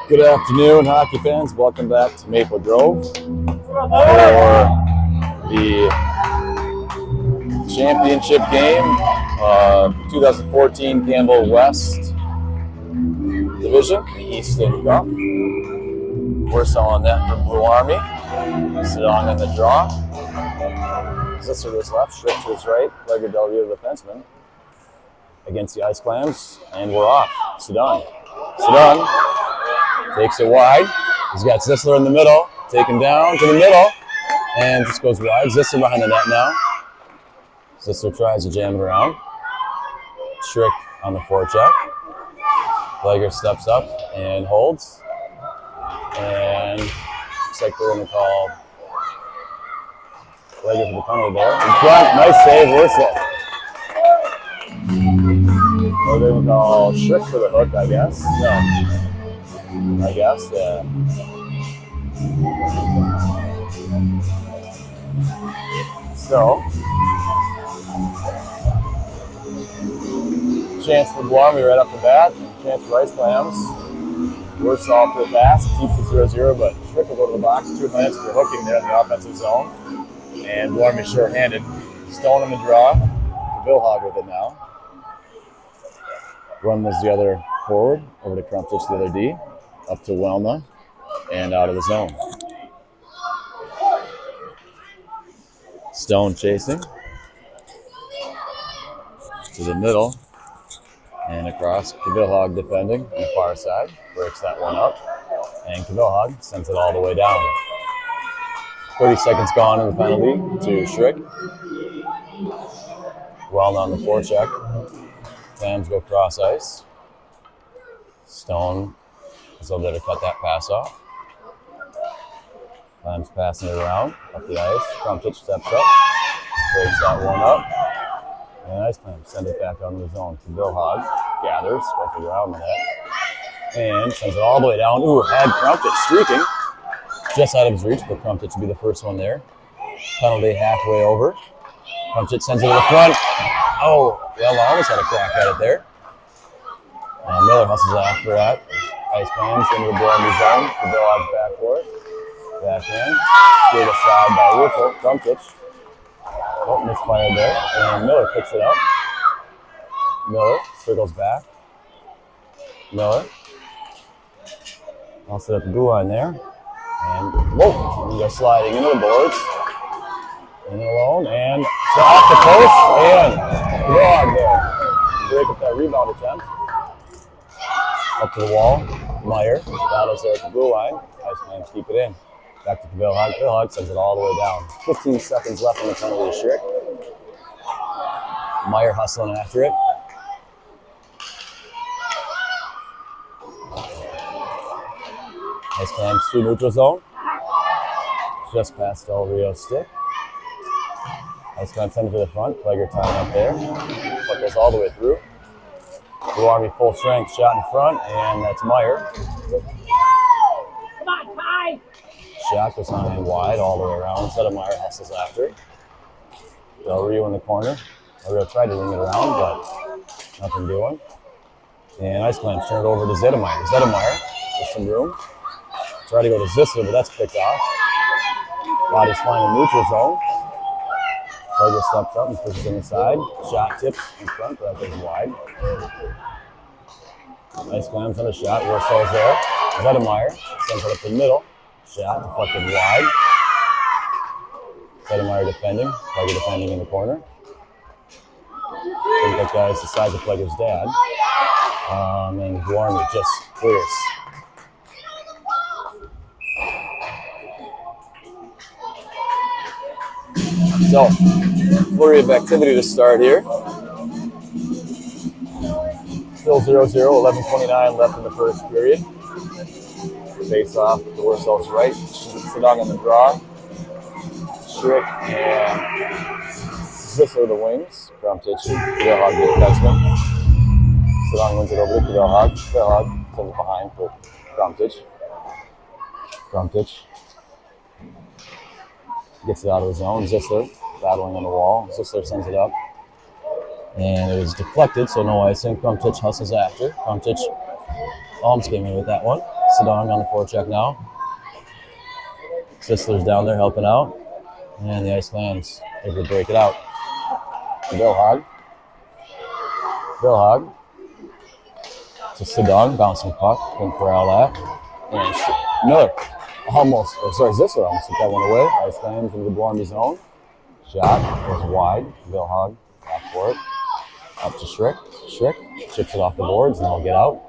Good afternoon, hockey fans. Welcome back to Maple Grove for the championship game, 2014 Campbell West Division, the Easton Cup. We're selling that for Blue Army. Sedong in the draw. Zisser to his left, Schrick to his right, Legger W the defenseman against the Ice Clams, and we're off. Sedong takes it wide. He's got Zisler in the middle. Taken down to the middle. And just goes wide. Zisler behind the net now. Zisler tries to jam it around. Schrick on the forecheck. Legger steps up and holds. And looks like they're going to call Legger for the penalty there. In front, nice save, Wursel. Or they would call Schrick for the hook, I guess. No. I guess, yeah. So, chance for Blue Army right off the bat. Chance for Ice Clams. Works all for the pass. Keeps it 0-0, but Schrick will go to the box. 2 minutes for hooking there in the offensive zone. And Blue Army short-handed. Stone in the draw. Bill Hogg with it now. Run was the other forward. Over to Crumptich, the other D. Up to Welna, and out of the zone. Stone chasing to the middle and across. Cavilhog defending on the far side. Breaks that one up, and Cavilhog sends it all the way down. 30 seconds gone in the penalty to Schrick. Welna on the forecheck. Clams go cross ice. Stone is over there to cut that pass off. Clams passing it around up the ice. Crumptich steps up, breaks that one up. And Ice Clams send it back on the zone. Bill Hogg gathers, goes around the net, and sends it all the way down. Ooh, had Crumptich streaking. Just out of his reach, but Crumptich will be the first one there. Penalty halfway over. Crumptich sends it to the front. Oh, well, almost had a crack at it there. Miller hustles after that. Ice Clams into the Blue Army zone. Cavilhog's back for it. Backhand. Straight aside by Wiffle. Crumptich. Oh, misfired there. And Miller picks it up. Miller circles back. Miller. I'll set up the blue line there. And whoa! We go sliding into the boards. In alone. And off the post. And Cavilhog there. Break up that rebound attempt. Up to the wall. Meyer battles there at the blue line. Ice Clams keep it in. Back to Cavilhog. Cavilhog sends it all the way down. 15 seconds left on the penalty to Schrick. Meyer hustling after it. Ice Clams through neutral zone. Just past Del Rio's stick. Ice Clams send it to the front. Legger tying up there. Puck goes all the way through. Blue Army full strength shot in front, and that's Meyer. Come on, Ty! Shot goes on and wide all the way around. Instead of Meyer hustles after it. Del Rio in the corner. Del Rio tried to ring it around, but nothing doing. And Ice Clams turn it over to Zedemeyer. Zedemeyer with some room. Try to go to Zisler, but that's picked off. Body's flying in neutral zone. Legger steps up and pushes inside. Shot tips in front, but that goes wide. Ice Clams on a shot. Wurzel's there. Zedemeyer sends it up the middle. Shot deflected wide. Zedemeyer defending. Legger defending in the corner. I think that guy's the size of Legger's dad. And Blue Army just clears. So, flurry of activity to start here. Still 0-0, 11:29 left in the first period. Face off to Wurzel's right. Sedong on the draw. Schrick and Zisler the wings. Crumptich and Cavilhog the defenseman. Sedong wins it over to Cavilhog. Cavilhog sends it behind for Crumptich. Crumptich gets it out of his zone. Zisler battling on the wall. Zisler sends it up. And it was deflected, so no icing. Crumptich hustles after. Crumptich almost came in with that one. Sedong on the forecheck now. Sisler's down there helping out. And the Ice Clams able to break it out. Bill Hogg. To Sedong, bouncing puck. Couldn't corral that. And Miller. Zissler almost took that one away. Ice Clams into the Blue Army zone. Shot goes wide. Bill Hogg back for it. Up to Schrick. Schrick chips it off the boards and they'll get out.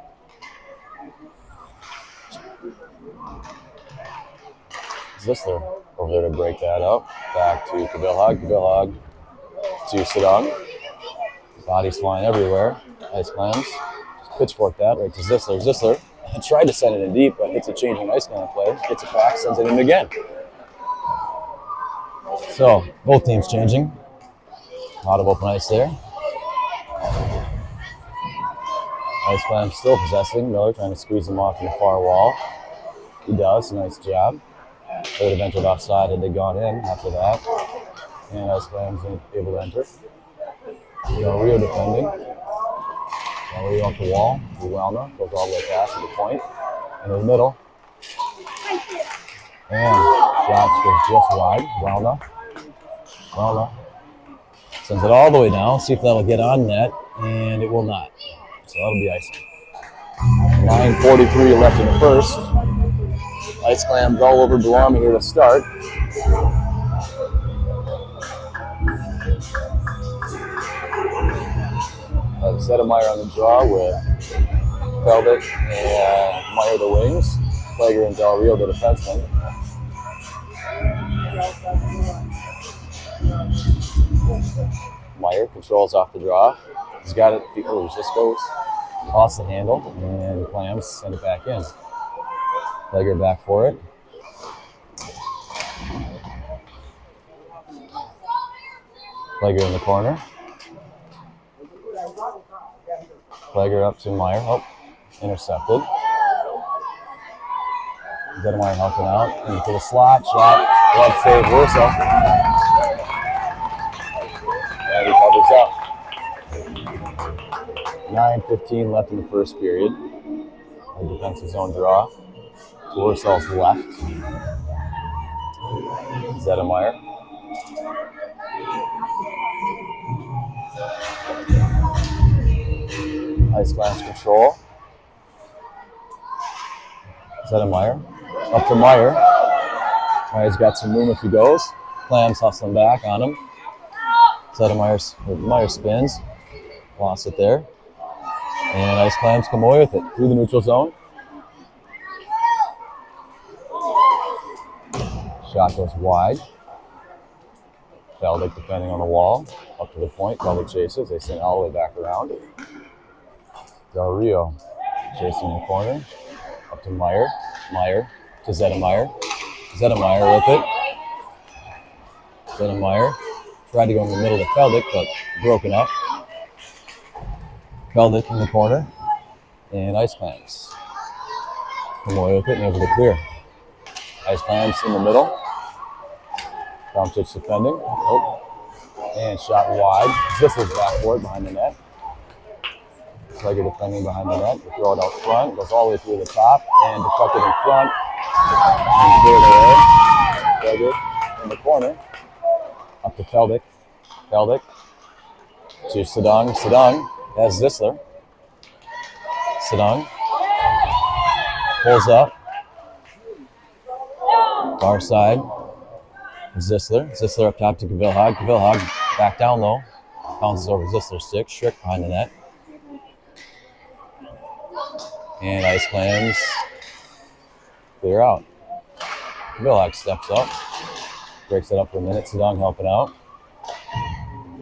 Zissler over there to break that up. Back to Bill Hogg. Bill Hogg to Sedong. Bodies flying everywhere. Ice Clams. Just pitchfork that right to Zissler. Zissler tried to send it in deep, but hits a changing Ice Clam play. Gets it back, sends it in again. So, both teams changing. A lot of open ice there. Ice Clam still possessing. Miller trying to squeeze him off in the far wall. He does. Nice job. They would have entered offside had they gone in after that. And Ice Clam's able to enter. Rio defending. Rio off the wall. Uwalna goes all the way past to the point. Into the middle. And shot goes just wide. Uwalna sends it all the way down. See if that'll get on net. And it will not. So that'll be icing. 9:43 left in the first. Ice Clams all over Blue Army here to start. Zedemeyer on the draw with Feldich and Meyer the wings. Plager and Del Rio the defenseman. Meyer controls off the draw. He's got it. He just goes. Lost the handle, and the Clams send it back in. Plager back for it. Plager in the corner. Plager up to Meyer. Oh, intercepted. Zedemeyer helping out. Into the slot. Shot. Glove save. Worsa. And he covers up. 9:15 left in the first period. A defensive zone draw. To Worsel's left. Zedemeyer. Ice Clams control. Zedemeyer. Up to Meyer. Meyer's got some room if he goes. Clams hustling back on him. Meyer spins. Lost it there. And Ice Clams come away with it through the neutral zone. Shot goes wide. Feldich defending on the wall. Up to the point. Feldich chases. They send all the way back around. Del Rio chasing in the corner. Up to Meyer. Meyer to Zedemeyer. Zedemeyer with it. Zedemeyer tried to go in the middle to Feldich, but broken up. Feldich in the corner. And Ice Clams come away with it and able to clear. Ice Clams in the middle. Tomčić defending. Oh. And shot wide. Zissler's back for it behind the net. Plager defending behind the net. They throw it out front. Goes all the way through the top. And deflected in front. And cleared away. Plager in the corner. Up to Feldich. Feldich to Sedong. Sedong has Zissler. Sedong pulls up. Far side. Zissler. Zissler up top to Gavill Hogg. Gavill Hogg back down low. Bounces over Zissler's stick. Schrick behind the net. And Ice Clams clear out. Gavill Hogg steps up. Breaks it up for a minute. Sedong helping out.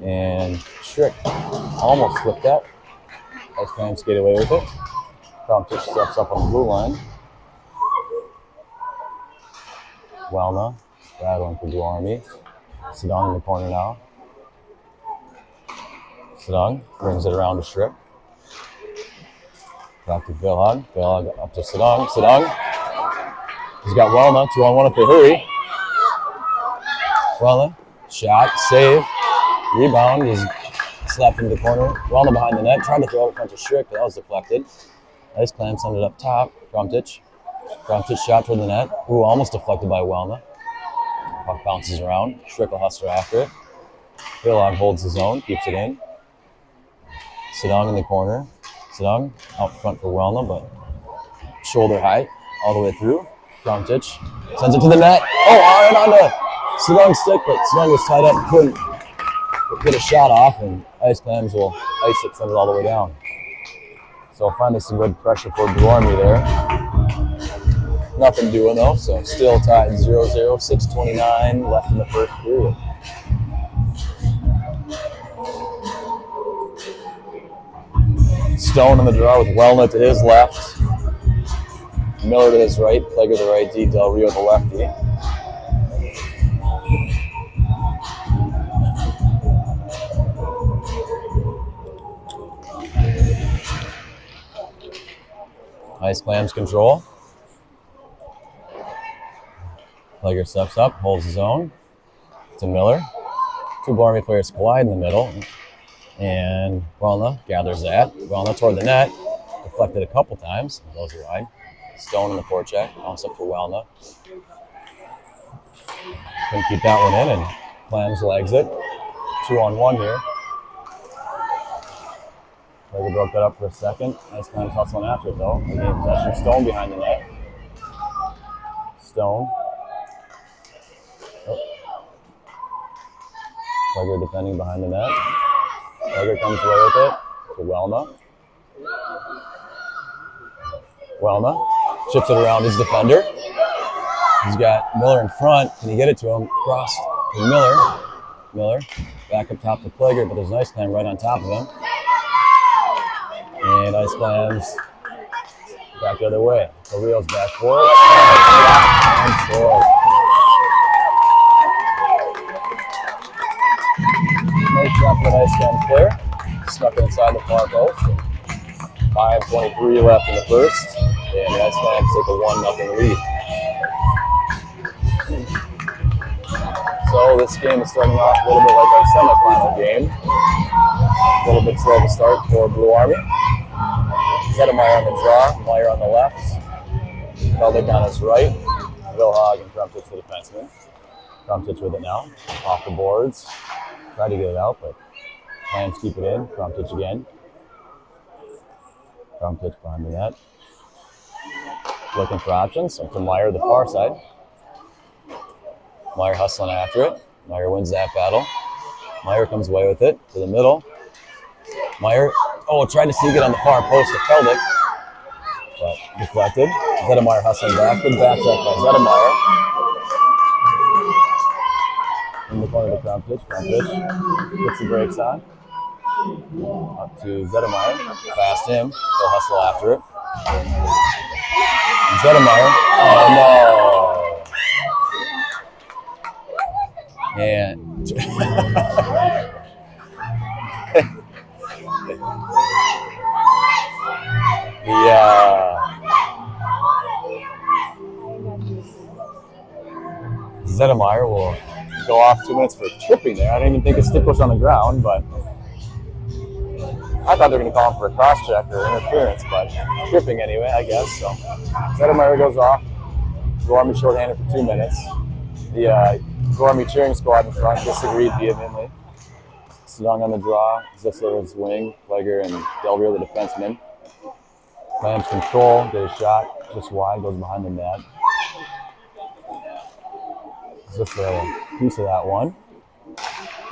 And Schrick almost flipped that. Ice Clams skate away with it. Tomčić steps up on the blue line. Uwalna battling for Blue Army. Sedong in the corner now. Sedong brings it around to Schrick. Back to Gavill Hogg. Gavill Hogg up to Sedong. Sedong. He's got Uwalna. 2-on-1 if they hurry. Uwalna. Shot. Save. Rebound. He's slapped into the corner. Uwalna behind the net. Tried to throw it in front of Schrick, but that was deflected. Ice Clams send it up top. Tomčić. Ground pitch shot toward the net. Ooh, almost deflected by Welna. Puck bounces around. Strickle hustler after it. Hillog holds his own, keeps it in. Sedong in the corner. Sedong out front for Welna, but shoulder height all the way through. Ground pitch. Sends it to the net. Oh, and onto Sedong's stick, but Sedong was tied up, couldn't get a shot off, and Ice Clams will ice it, send it all the way down. So finally some good pressure for Blue Army there. Nothing doing though, so still tied 0-0, 6:29 left in the first period. Stone in the draw with Welna to his left, Miller to his right, Plager the righty, Del Rio the lefty. Ice Clams control. Plager steps up, holds his own. To Miller. Two Blue Army players collide in the middle. And Welna gathers that. Welna toward the net. Deflected a couple times. Goes wide. Stone in the forecheck. Bounce up for Welna. Couldn't keep that one in, and Clams legs it. 2-on-1 here. Plager broke that up for a second. Ice Clams hustling after it though. They gain possession. Stone behind the net. Stone. Oh. Plager defending behind the net. Plager comes away with it to Welna. Welna chips it around his defender. He's got Miller in front. Can he get it to him? Cross to Miller. Miller back up top to Plager, but there's an Ice Clam right on top of him. And Ice Clams back the other way. The Rio's back for it. And scores. Nice shot for an Ice Clam player. Snuck inside the far post. 5:23 left in the first. And the Ice Clams take a 1-0 lead. So this game is starting off a little bit like our semifinal game. A little bit slow to start for Blue Army. Zedemeyer on the draw, Meyer on the left, Feldick on his right, Vilhag and Krumtich the defenseman. Krumtich with it now, off the boards. Tried to get it out, but Clams keep it in. Krumtich again. Krumtich behind the net. Looking for options, so to Meyer the far side. Meyer hustling after it. Meyer wins that battle. Meyer comes away with it to the middle. Meyer, tried to sneak it on the far post to Feldick, but deflected. Zedemeyer hustling back. Good back check by Zedemeyer. In the corner of the Krumtich. Krumtich gets the brakes on. Up to Zedemeyer. Past him. He'll hustle after it. And Zedemeyer. Oh no. And Zedemeyer will go off 2 minutes for tripping there. I didn't even think his stick was on the ground, but I thought they were going to call him for a cross check or interference, but tripping anyway, I guess. So Zedemeyer goes off. Blue Army shorthanded for 2 minutes. The Blue Army cheering squad in front disagreed vehemently. Sedong on the draw, Zissler's wing, Plager and Del Rio the defenseman. Clams control, get a shot just wide, goes behind the net. Zissler a piece of that one.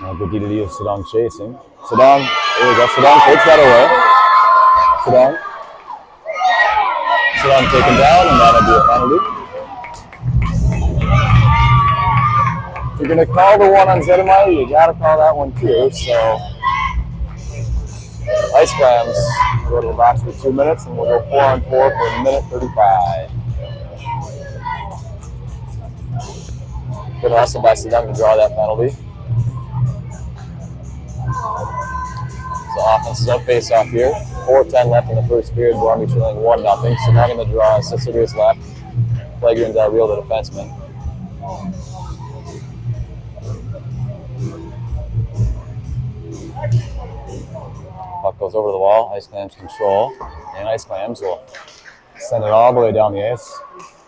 Now good D-to-D of Sedong chasing. Sedong, there we go, Sedong takes that away. Sedong taken down, and that'll be a penalty. If you're going to call the one on Zedemeyer, you got to call that one too. So, Ice Clams go to the box for 2 minutes, and we'll go 4-on-4 for a minute 35. Good hustle by Sedong to draw that penalty. So offense is up face off here. 4:10 left in the first period. Blue Army trailing 1-0. Sedong in the draw. Sicilius left. Plager and Del Rio the defenseman. Puck goes over the wall. Ice Clams control. And Ice Clams will Send it all the way down the ice.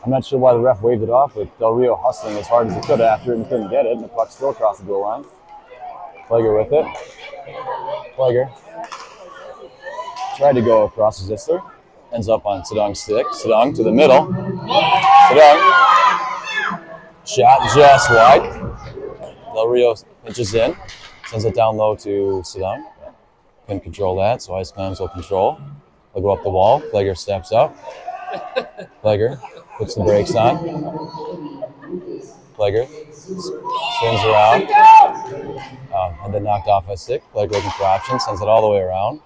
I'm not sure why the ref waved it off, with Del Rio hustling as hard as he could after it and couldn't get it, and the puck still crossed the goal line. Plager with it. Plager tried to go across Zissler. Ends up on Sedong's stick. Sedong to the middle. Sedong. Shot just wide. Del Rio pinches in. Sends it down low to Sedong. Couldn't control that, so Ice Clams will control. They'll go up the wall. Plager steps up. Plager puts the brakes on. Plager spins around. Had been knocked off a stick. Plager looking for options. Sends it all the way around.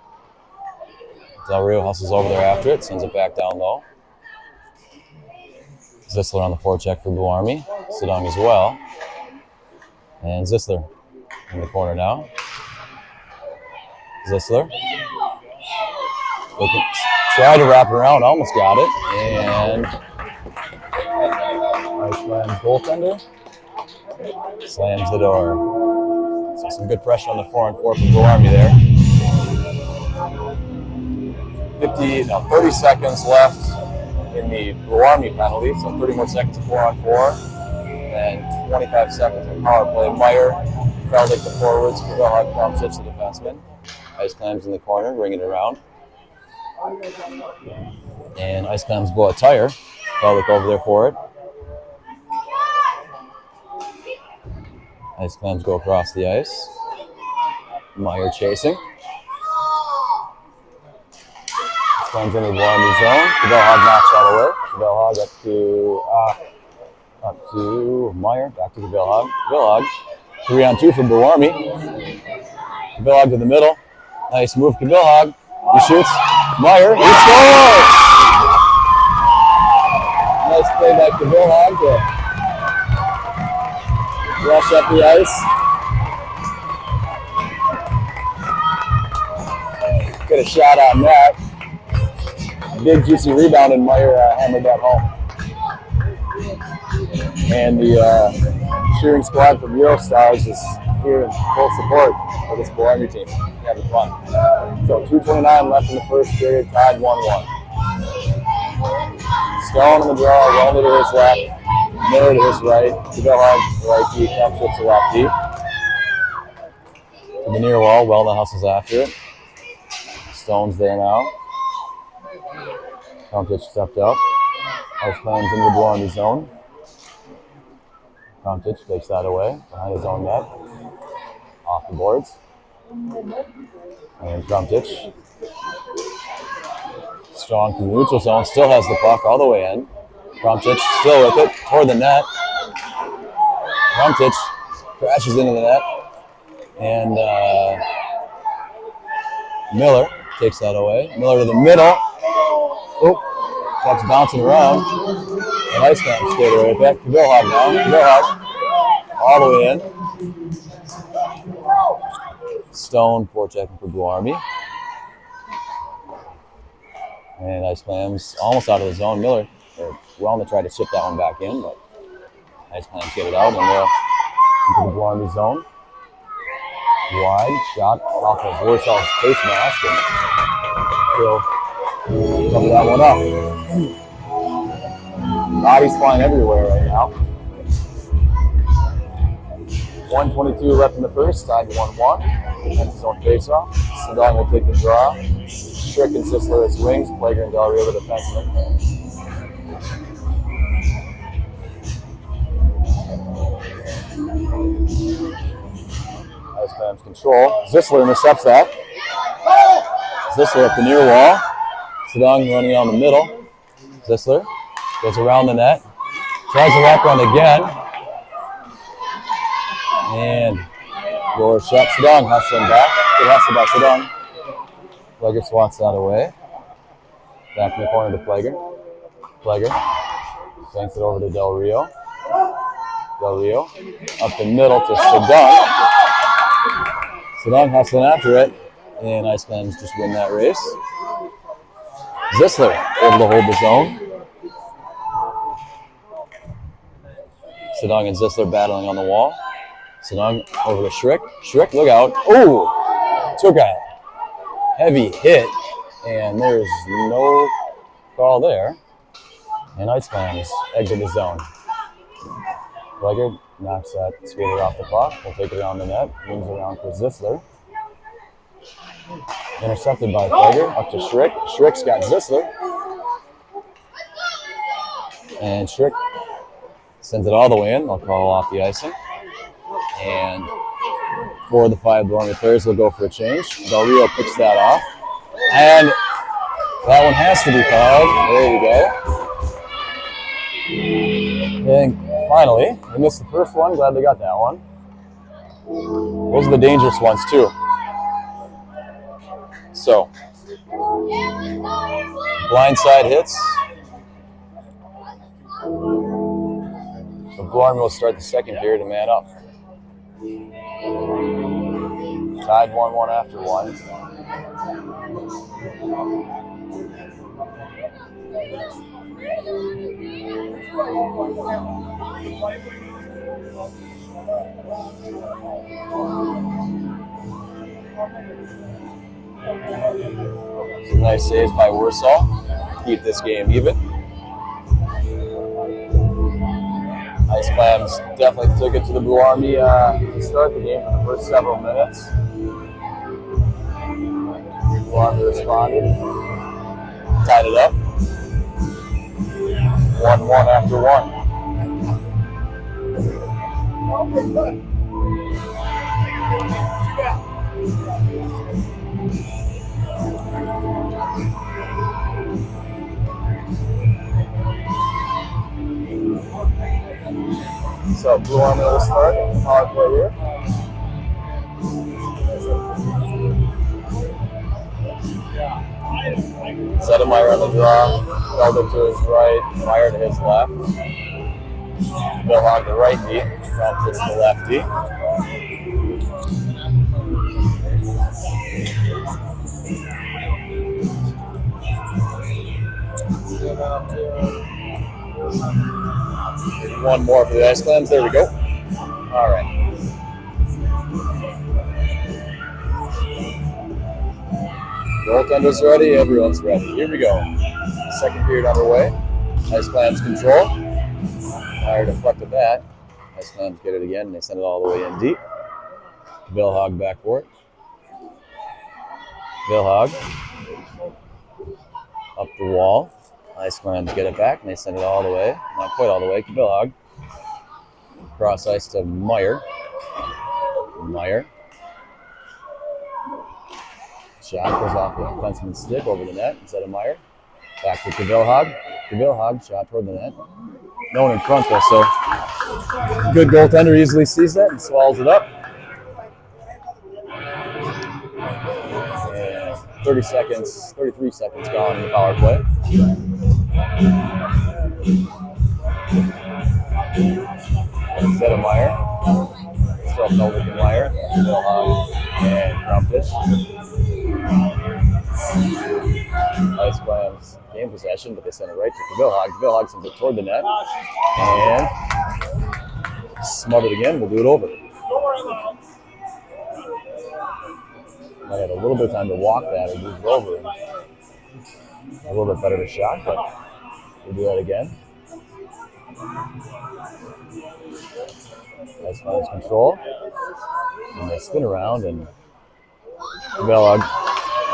Del Rio hustles over there after it. Sends it back down low. Zissler on the forecheck for Blue Army. Sedong as well. And Zissler in the corner now. Zissler. Tried to wrap it around, almost got it. And Ice Clams goaltender slams the door. So some good pressure on the 4-on-4 from Blue Army there. 30 seconds left in the Blue Army penalty, so 30 more seconds of 4-on-4, and 25 seconds of power play. Meyer, Feldick the forwards, Kavellhag, Kromsic the defenseman. Ice Clams in the corner, bringing it around. And Ice Clams blow a tire. Feldick over there for it. Ice Clams go across the ice. Meyer chasing. Ice Clams into the Blue Army zone. Kavellhag knocks that away. Kavellhag up to Meyer. Back to Kavellhag. Kavellhag 3-on-2 for Blue Army. Kavellhag to the middle. Nice move, Kavellhag. He shoots. Meyer. He scores! Nice play by Kavellhag to rush up the ice. Get a shot on that. Big juicy rebound, and Meyer hammered that home. And the cheering squad from Eurostars is here in full support of this Blue Army team. Having fun. So 2:29 left in the first period, tied 1-1. Stone on the draw, Wellman to his left, Miller to his right, Kavellhag right D, Kromsic to left D. To the near wall, Wellman hustles after it. Stone's there now. Kromsic stepped up. Ice Clams into the Blue Army zone. Kromsic takes that away behind his own net. Off the boards. And Kromsic. Strong from the neutral zone. Still has the puck all the way in. Kromsic still with it. Toward the net. Kromsic crashes into the net. And Miller takes that away. Miller to the middle. Oh, puck's bouncing around. And Ice Clams skate away with that. Kavellhag now. Kavellhag all the way in. Stone forechecking for Blue Army. And Ice Clams almost out of the zone. Miller, Wellman tried to chip that one back in, but Ice Clams get it out, and they're into the Blue Army zone. Wide shot off of Warsaw's face mask, and he'll cover that one up. Bodies flying everywhere right now. 1:22 left in the first, tied 1-1. Defense zone face-off. Sedong will take the draw. Strick and Zissler as wings. Plager and Del Rio the defenseman. Ice Clams control. Zissler intercepts that. Zissler up the near wall. Sedong running down the middle. Zissler goes around the net. Tries the wraparound again. And lower shot. Sedong hustling back. Good hustle by Sedong. Plager swats that away. Back in the corner to Plager. Plager sends it over to Del Rio. Del Rio up the middle to Sedong. Sedong hustling after it. And Ice Clams just win that race. Zissler able to hold the zone. Sedong and Zissler battling on the wall. Sedong over to Schrick. Schrick, look out. Oh! Took a heavy hit, and there's no call there. And Ice Clams exit the zone. Flegger knocks that skater off the clock. We'll take it around the net. Moves around for Zissler. Intercepted by Flegger. Up to Schrick. Schrick's got Zissler. And Schrick sends it all the way in. They'll call off the icing. And 4 of the 5 Dormy players will go for a change. Del Rio picks that off. And that one has to be fouled. There we go. And finally, they missed the first one. Glad they got that one. Those are the dangerous ones, too. So, blindside hits. So, Blorm will start the second period and man up. Tied 1-1 after 1. Some nice saves by Warsaw. Keep this game even. Ice Clams definitely took it to the Blue Army to start the game for the first several minutes. Blue Army responded. Tied it up. 1-1 after 1. So Blue Army will start. Power play here. Sedemeyer on the draw. Felder to his right. Meyer to his left. Bill on the right D. Trump hits the left D. One more for the Ice Clams. There we go. All right. Goaltender's ready. Everyone's ready. Here we go. Second period underway. Ice Clams control. Meyer deflected that. Ice Clams get it again, and they send it all the way in deep. Vilhag back for it. Vilhag up the wall. Ice Clams get it back, and they send it all the way. Not quite all the way. Vilhag. Cross ice to Meyer. Meyer. Shot goes off the defenseman's stick over the net instead of Meyer. Back to Vilhag. Vilhag, shot toward the net. No one in front though, so good goaltender easily sees that and swallows it up. And 33 seconds gone in the power play. Instead of Meyer. Still Novik and Meyer. Vilhag and Krumpus. Ice Clams game possession, but they send it right to Vilhag. Vilhag sends it toward the net. And smothered again. We'll do it over. Might have a little bit of time to walk that or move it over. A little bit better of a shot, but we'll do that again. Ice Clams control. And they spin around, and Vilhag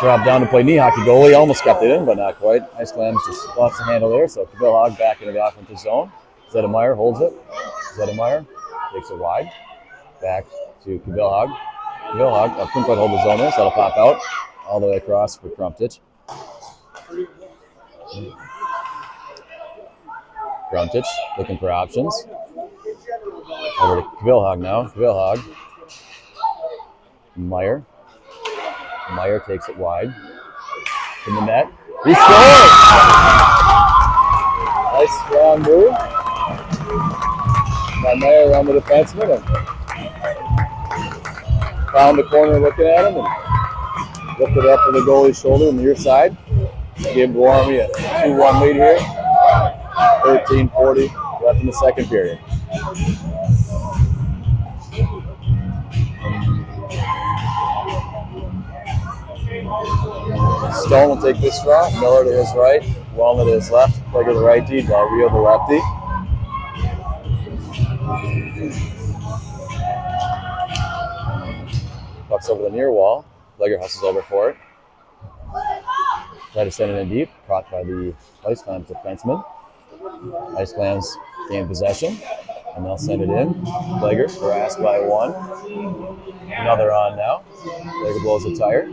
dropped down to play knee hockey goalie. Almost kept it in, but not quite. Ice Clams just lost the handle there, so Vilhag back into the offensive zone. Zedemeyer holds it. Zedemeyer takes it wide. Back to Vilhag. Vilhag, couldn't quite hold the zone there, so that'll pop out. All the way across for Krumptich. Krumptich looking for options. Over to Vilhag now. Vilhag. Meyer. Meyer takes it wide. In the net. He scores! Nice strong move by Meyer around the defenseman. And found the corner looking at him and lifted up to the goalie's shoulder on the near side. Gave Blue Army a 2-1 lead here. 13:40 left in the second period. Stone will take this draw. Miller to his right. Walnut is left, Plager the righty, Del Rio the lefty. Puck's over the near wall. Plager hustles over for it. Try to send it in deep, caught by the Ice Clams defenseman. Ice Clams gain possession, and they'll send it in. Plager harassed by one. Another on now. Plager blows a tire.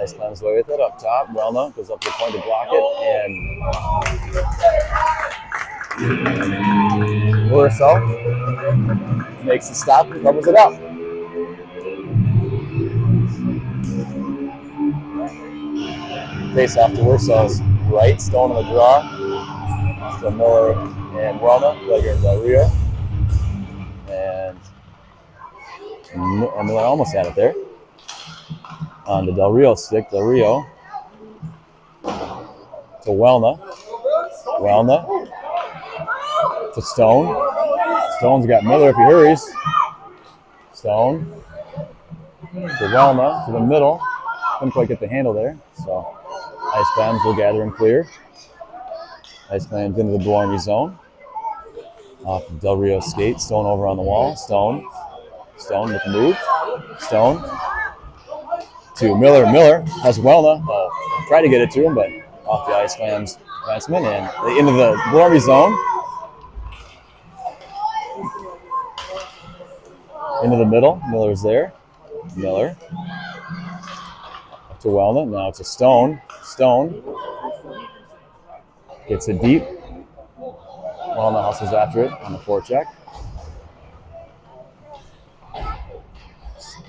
Ice Clams away with it up top. Welna goes up to the point to block it, and Warsaw makes the stop and covers it up. Face off to Warsaw's right. Stone on the draw. So Miller and Welna, Plager and Del Rio. And Miller almost had it there. On the Del Rio stick, Del Rio to Welna. Welna to Stone. Stone's got Miller if he hurries. Stone to Welna to the middle. Couldn't quite get the handle there, so Ice Clams will gather and clear. Ice Clams into the blue army zone. Off of Del Rio skate. Stone over on the wall. Stone with the move. Stone to Miller. Miller has Welna. Tried to get it to him, but off the Ice Clams defenseman and into the blue army zone. Into the middle. Miller's there. Miller to Welna. Now to Stone. Stone gets it deep. Welna hustles after it on the forecheck.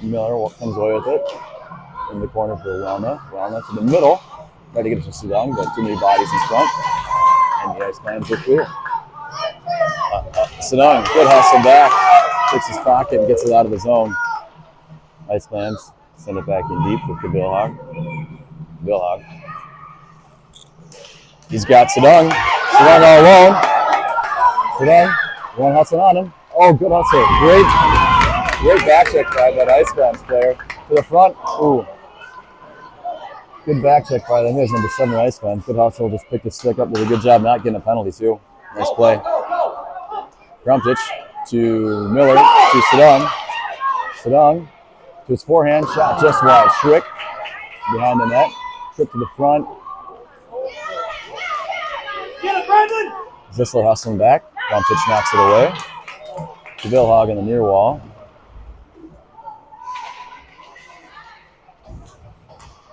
Miller comes away with it in the corner for Welna. Welna to the middle. Tried to get it to Sedung, but too many bodies in front. And the Ice Clams are clear. Sedung, good hustle back. Fixes his pocket and gets it out of the zone. Ice Clams send it back in deep with the Billhog. Billhog. He's got Sedung. Sedung all alone. Sedung, one hustle on him. Oh, good hustle. Great back check by that Ice Clams player. To the front. Ooh. Good back check by them. Here's number 7 Ice Clams. Good hustle. Just picked the stick up. Did a good job not getting a penalty, too. Nice play. Grumptich to Miller to Sedung. Sedung to his forehand. Shot just wide. Schrick behind the net. Trip to the front. Zisler hustling back. Grumptich knocks it away. To Billhog on the near wall.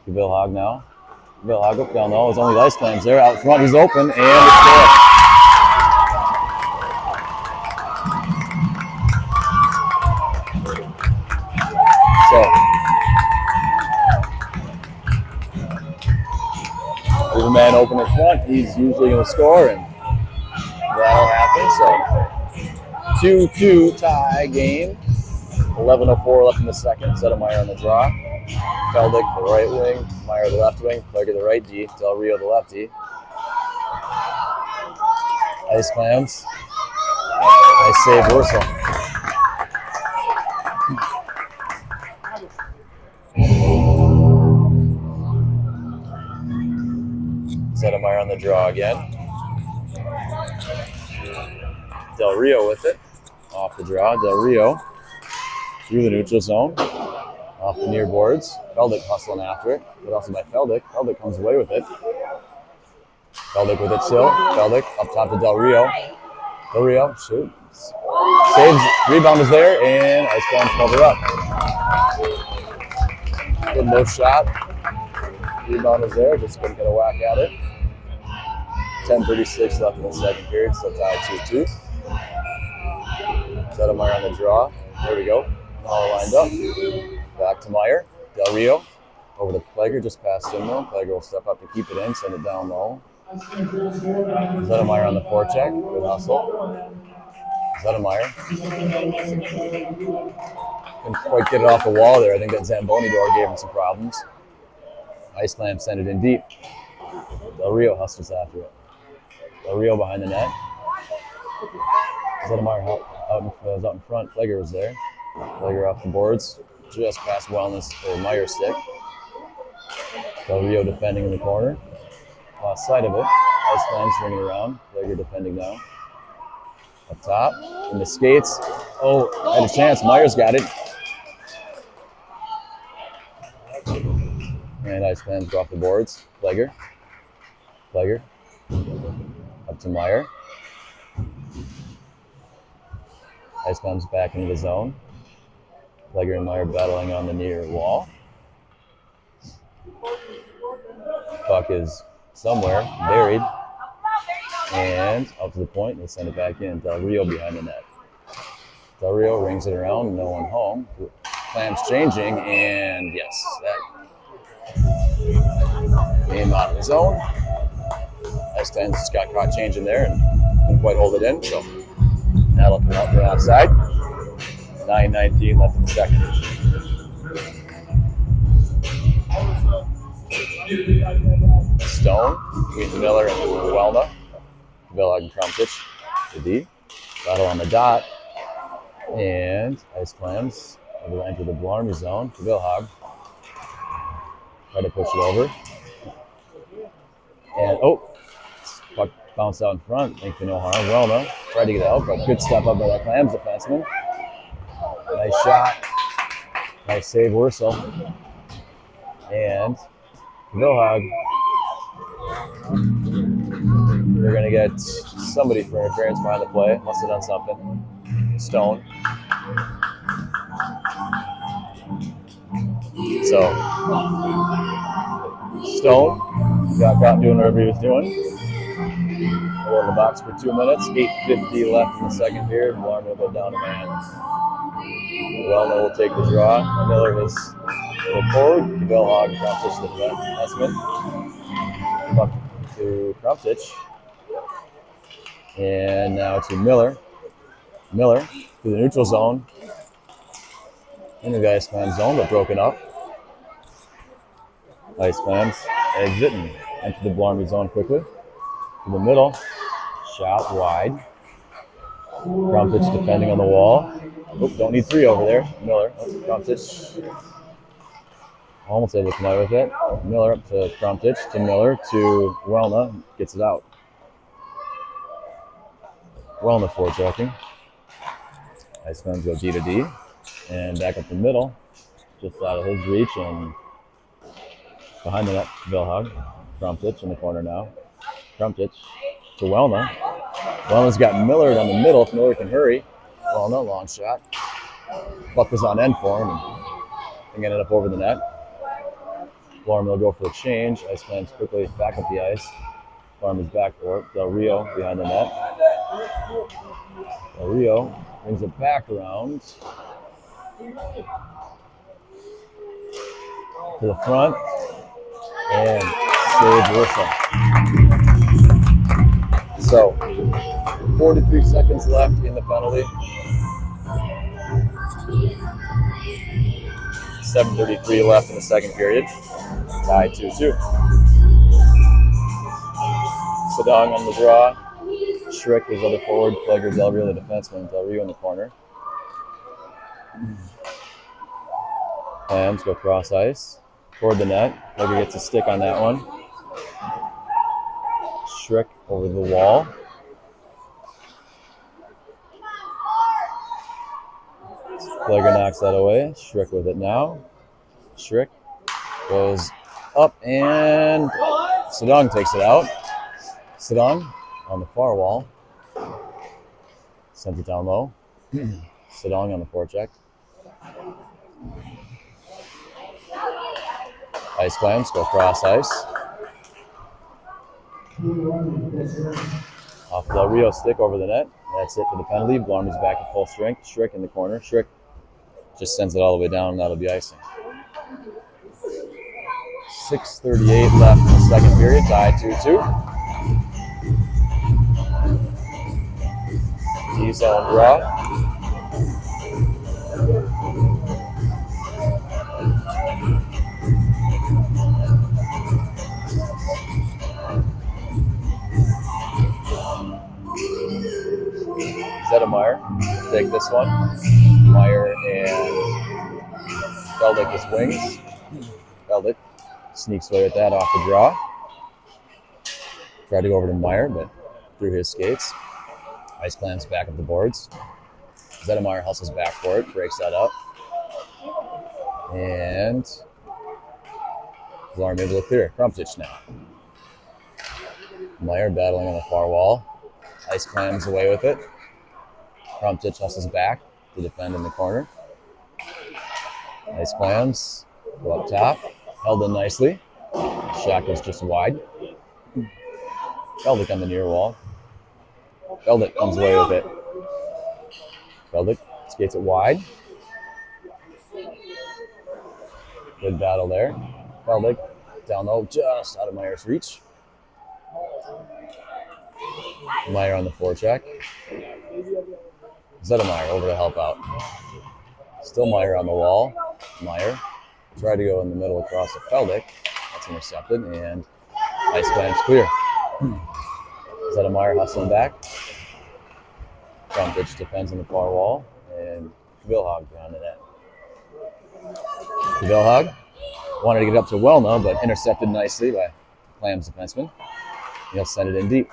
To Billhog now. Billhog up down low. There's only Ice Clams there. Out front, he's open, and it's there. So, there's a man open in front. He's usually going to score, and that'll happen. So, 2-2 tie game. 11:04 left in the second. Zettermeyer on the draw. Feldick, the right wing. Meyer, the left wing. Plager, the right D. Del Rio, the lefty. Ice Clams. Nice save, Warsaw. Zettermeyer on the draw again. Del Rio with it. Off the draw. Del Rio through the neutral zone. Off the near boards. Feldick hustling after it. Good hustle by Feldick. Feldick comes away with it. Feldick with it still. Feldick up top to Del Rio. Del Rio, shoot. Saves. Rebound is there, and Ice Clams cover up. Good low shot. Rebound is there. Just couldn't get a whack at it. 10:36 left in the second period. Still tied 2-2. Zettermeyer on the draw. There we go. All lined up. Back to Meyer. Del Rio over to Plager, just past him though. Plager will step up to keep it in, send it down low. Zettermeyer on the forecheck. Good hustle. Zettermeyer. Couldn't quite get it off the wall there. I think that Zamboni door gave him some problems. Ice Clams send it in deep. Del Rio hustles after it. Del Rio behind the net. Zettermeyer out in front. Plager was there. Plager off the boards. Just past Wellness or Meyer's stick. Del Rio defending in the corner. Lost sight of it. Ice Clams swinging around. Plager defending now. Up top. In the skates. Oh, had a chance. Myers got it. And Ice Clams go off the boards. Plager. Plager. Up to Meyer. Ice Clams back into the zone. Plager and Meyer battling on the near wall. Puck is somewhere buried. And up to the point, they send it back in. Del Rio behind the net. Del Rio rings it around, no one home. Clams changing, and yes, that game out of the zone. Ice Clams just got caught changing there and couldn't quite hold it in, so that'll come out for offside. 9:19 left in the second. Stone between Miller and Welna. Villag and Krumtich to D. Battle on the dot. And Ice Clams will enter the Blarney zone to Villag. Try to push it over. And puck bounced out in front. Thankfully no harm. Welna tried to get out, but good step up by that Clams defenseman. Nice shot. Nice save, Wursel. And Villag, they're going to get somebody for interference behind the play. Must have done something. Stone. So, Stone got caught doing whatever he was doing. We're in the box for 2 minutes. 8:50 left in the second period. Blarney will go down a man. Welna will take the draw. Miller was a little forward. Villag, Krumtich, the defenseman. Buck to Krumtich. And now to Miller. Miller to the neutral zone. In the Ice Clams zone, but broken up. Ice Clams exit and enter the Blarney zone quickly. To the middle. Shot wide. Krumtich defending on the wall. Don't need three over there. Miller. Krumtich. Almost able to come out with it. Miller up to Krumtich. To Miller. To Welna. Gets it out. Welna forechecking. Ice Clams go D to D. And back up the middle. Just out of his reach. And behind the net, Villag. Krumtich in the corner now. Krumtich to Welna. Welna's got Miller down the middle if Miller can hurry. Welna, long shot. Puck was on end for him and ended up over the net. Blarney will go for the change. Ice Clams quickly back up the ice. Blarney's back for it. Del Rio behind the net. Del Rio brings it back around to the front. And save Wursel. So, 43 seconds left in the penalty. 7:33 left in the second period. Tied 2-2. Sedong on the draw. Schrick is other forward. Plager, Del Rio the defenseman. Del Rio in the corner. Clams go cross ice. Toward the net. Plager gets a stick on that one. Schrick over the wall. Plager knocks that away. Schrick with it now. Schrick goes up and Sedong takes it out. Sedong on the far wall. Sends it down low. Sedong on the forecheck. Ice Clams go cross ice. Off Del Rio stick over the net. That's it for the penalty. Blarney's back at full strength. Schrick in the corner. Schrick just sends it all the way down, and that'll be icing. 6:38 left in the second period. Tied 2-2. D-zone draw. Zedemeyer take this one. Meyer and Feldick his wings. Feldick sneaks away with that off the draw. Tried to go over to Meyer, but through his skates. Ice Clams back up the boards. Zedemeyer hustles back for it, breaks that up. And Alarm able to clear. Crumptich now. Meyer battling on the far wall. Ice Clams away with it. Crumptich hustles back to defend in the corner. Ice Clams go up top. Held in nicely. Shot goes just wide. Feldick on the near wall. Feldick comes away with it. Feldick skates it wide. Good battle there. Feldick down low, just out of Meyer's reach. Meyer on the forecheck. Zedemeyer over to help out. Still Meyer on the wall. Meyer tried to go in the middle across to Feldick. That's intercepted, and Ice Clams clear. Zedemeyer hustling back. Crumptich defends on the far wall, and Vilhag behind the net. Vilhag wanted to get up to Welna, but intercepted nicely by Clams defenseman. He'll send it in deep.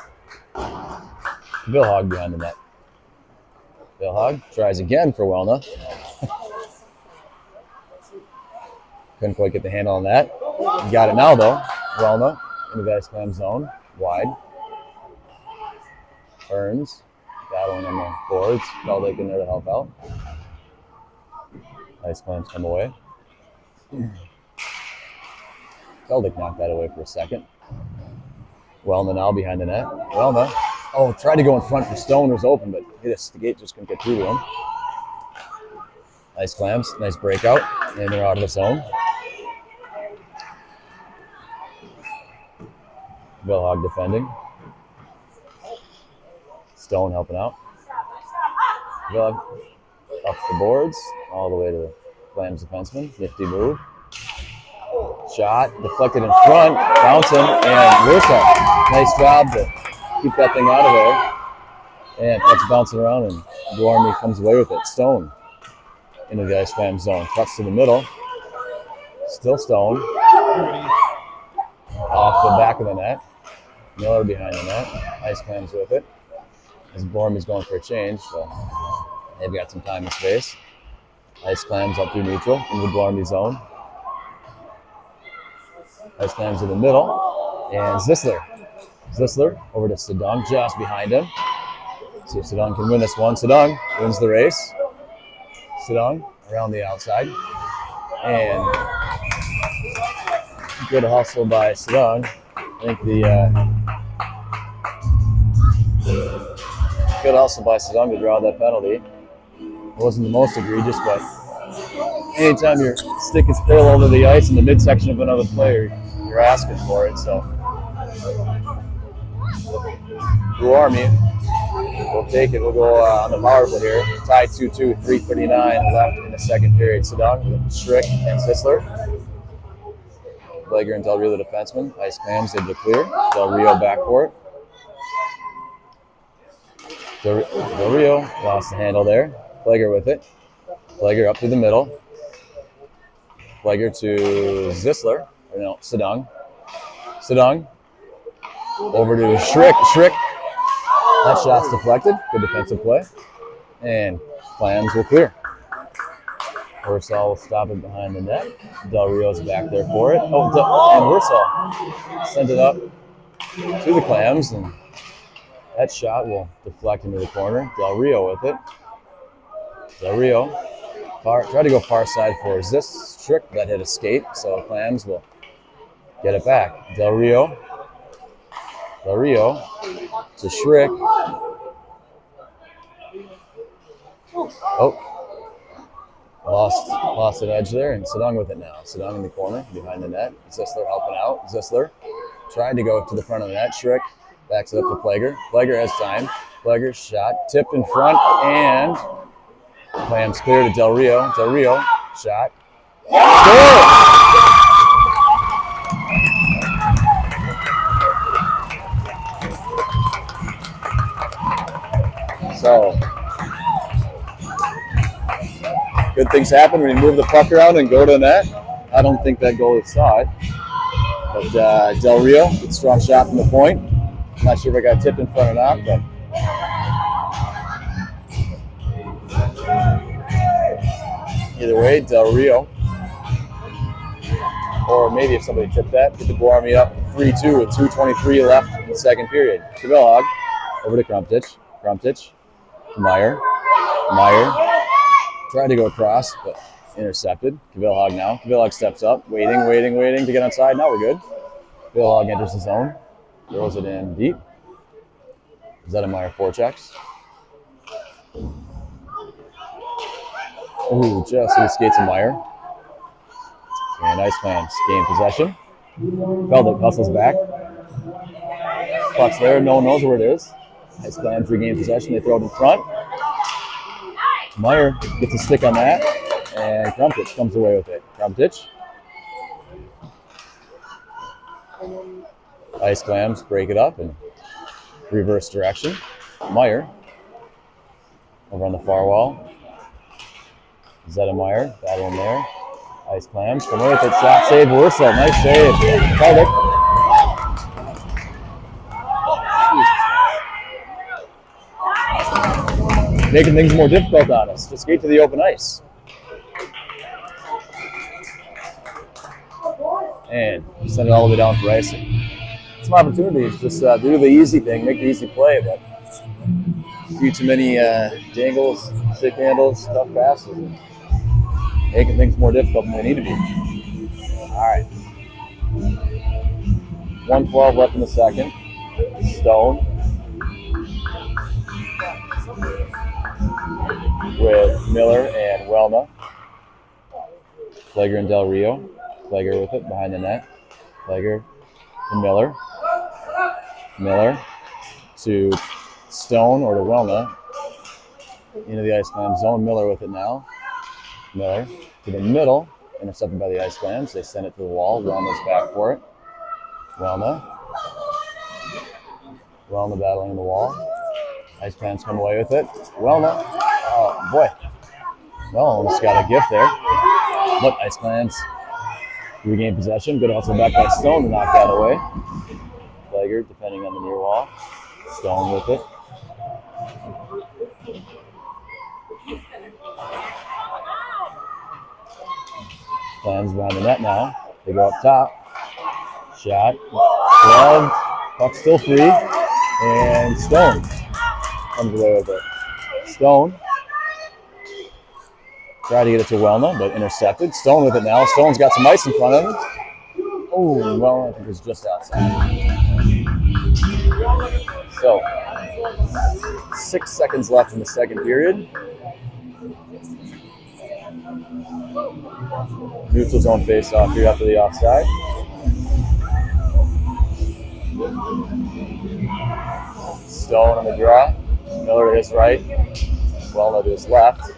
Vilhag behind the net. Vilhag tries again for Welna. Couldn't quite get the handle on that. Got it now, though. Welna into the Ice Clams zone. Wide. Burns battling on the boards. Feldick in there to help out. Ice Clams come away. Feldick knocked that away for a second. Welna now behind the net. Welna, tried to go in front for Stone, was open, but hit a gate, just couldn't get through to him. Ice Clams, nice breakout, and they're out of the zone. Vilhag defending. Stone helping out. Vilhag up the boards, all the way to the Clams defenseman. Nifty move. Shot, deflected in front, bouncing, and Wurzel. Nice job to keep that thing out of there. And it's bouncing around, and Dwarmy comes away with it. Stone into the Ice Clams zone. Cuts to the middle. Still Stone. Off the back of the net. Miller behind the net. Ice Clams with it. As Dwarmy's going for a change, so they've got some time and space. Ice Clams up through neutral into the Dwarmy zone. Ice Clams in the middle, and Zisler. Zisler over to Sedung, just behind him. See if Sedung can win this one. Sedung wins the race. Sedung around the outside. And good hustle by Sedung. I think good hustle by Sedung to draw that penalty. It wasn't the most egregious, but anytime your stick is parallel to the ice in the midsection of another player, you're asking for it. So, Blue Army will take it. We'll go on the power play here. Tied 2-2, 3:39 left in the second period. Sedung, Strick, and Zisler. Blager and Del Rio, the defenseman. Ice Clams able to clear. Del Rio back for it. Del Rio lost the handle there. Blager with it. Blager up through the middle. Blager to Zisler. Or no, Sedung. Sedung. Over to Schrick. Schrick. That shot's deflected. Good defensive play. And Clams will clear. Wursall will stop it behind the net. Del Rio's back there for it. And Wursall sends it up to the Clams. And that shot will deflect into the corner. Del Rio with it. Del Rio try to go far side for this trick that hit a skate, so Clams will get it back. Del Rio to Schrick. Lost an edge there, and Sedung with it now. Sedung in the corner behind the net. Zisler helping out. Zisler tried to go to the front of the net. Schrick backs it up to Plager. Plager has time. Plager's shot tipped in front, and Clams clear to Del Rio. Del Rio shot. Score! So, good things happen when you move the puck around and go to the net. I don't think that goalie saw it. But Del Rio, good strong shot from the point. Not sure if I got tipped in front or not, but either way, Del Rio. Or maybe if somebody tipped that, get the Blue Army up 3-2 with 2:23 left in the second period. Cabell Hog over to Crumptich. Crumptich. Meyer. Meyer. Tried to go across, but intercepted. Cabell Hog now. Cabell Hog steps up. Waiting to get onside. Now we're good. Cabell Hog enters the zone. Throws it in deep. Is that a Meyer forechecks? Ooh, just skates a Meyer. And Ice Clams gain possession. Feldick hustles back. Puck's there. No one knows where it is. Ice Clams regain possession. They throw it in front. Meyer gets a stick on that. And Crumptich comes away with it. Crumptich. Ice Clams break it up in reverse direction. Meyer over on the far wall. Zeta Meyer, battle in there. Ice Clams come away with it. Shot save, Wurzel. Nice save. Feldick. Making things more difficult on us. Just skate to the open ice. And send it all the way down for icing. Some opportunities. Just do the easy thing, make the easy play, but a few too many dangles, stick handles, tough passes, and making things more difficult than they need to be. All right. 1:12 left in the second. Stone with Miller and Welna. Flegger and Del Rio. Flegger with it behind the net. Flegger to Miller. Miller to Stone or to Welna. Into the Ice Clams zone. Miller with it now. Miller to the middle. Intercepted by the Ice Clams. They send it to the wall. Welna's back for it. Welna. Welna battling the wall. Ice Clams come away with it. Welna. Oh, boy. Well, almost got a gift there. But Ice Clams regain possession. Good hustle back by Stone to knock that away. Flegger defending on the near wall. Stone with it. Clams behind the net now. They go up top. Shot. Glove. Puck still free. And Stone comes away with it. Stone. Tried to get it to Welna, but intercepted. Stone with it now. Stone's got some ice in front of him. Oh, well, I think it was just outside. So, 6 seconds left in the second period. Neutral zone face-off here after the offside. Stone on the draw. Miller to his right. Welna to his left.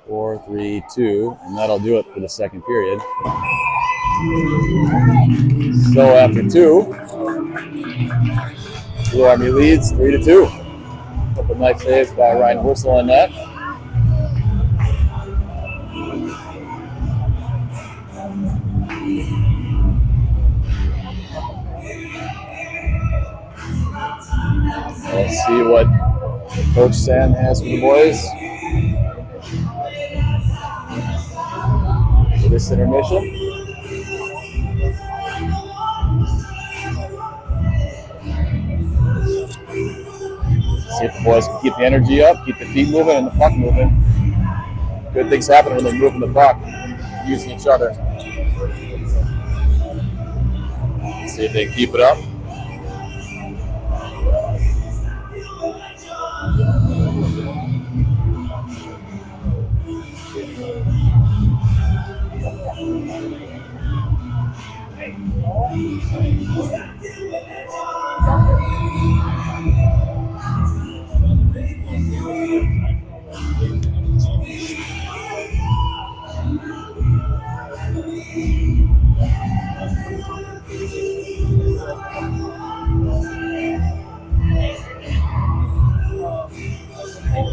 4-3-2, and that'll do it for the second period. So after 2, Blue Army leads 3-2. Couple nice saves by Ryan Wurzel on that. Let's see what Coach Sam has for the boys for this intermission. See if the boys can keep the energy up, keep the feet moving and the puck moving. Good things happen when they're moving the puck, using each other. See if they can keep it up.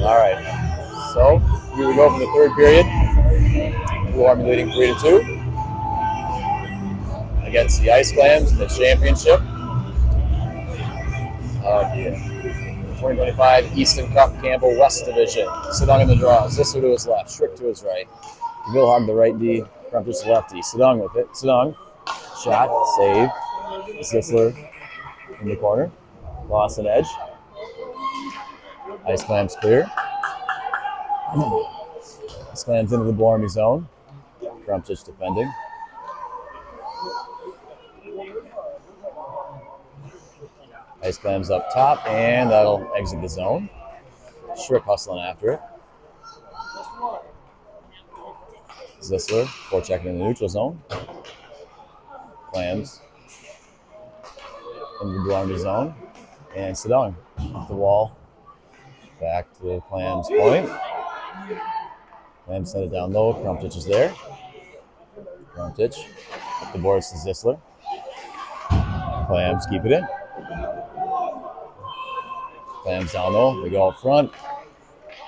All right, so here we go for the third period. Blue Army leading 3-2 against the Ice Clams in the championship. of the 2025 Easton Cup Campbell West Division. Sedung in the draw. Zissler to his left. Strick to his right. Vilhag the right D. Crumpich lefty. Sedung with it. Sedung. Shot. Save. Zissler in the corner. Lost an edge. Ice Clams clear. Ice Clams into the Blue Army zone. Crumpich defending. Ice Clams up top, and that'll exit the zone. Strick hustling after it. Zissler, forechecking in the neutral zone. Clams in the Blue Army zone. And Sedung off the wall. Back to Clams point. Clams send it down low. Crumpich is there. Crumpich up the boards to Zissler. Clams keep it in. Clams down low. They go up front.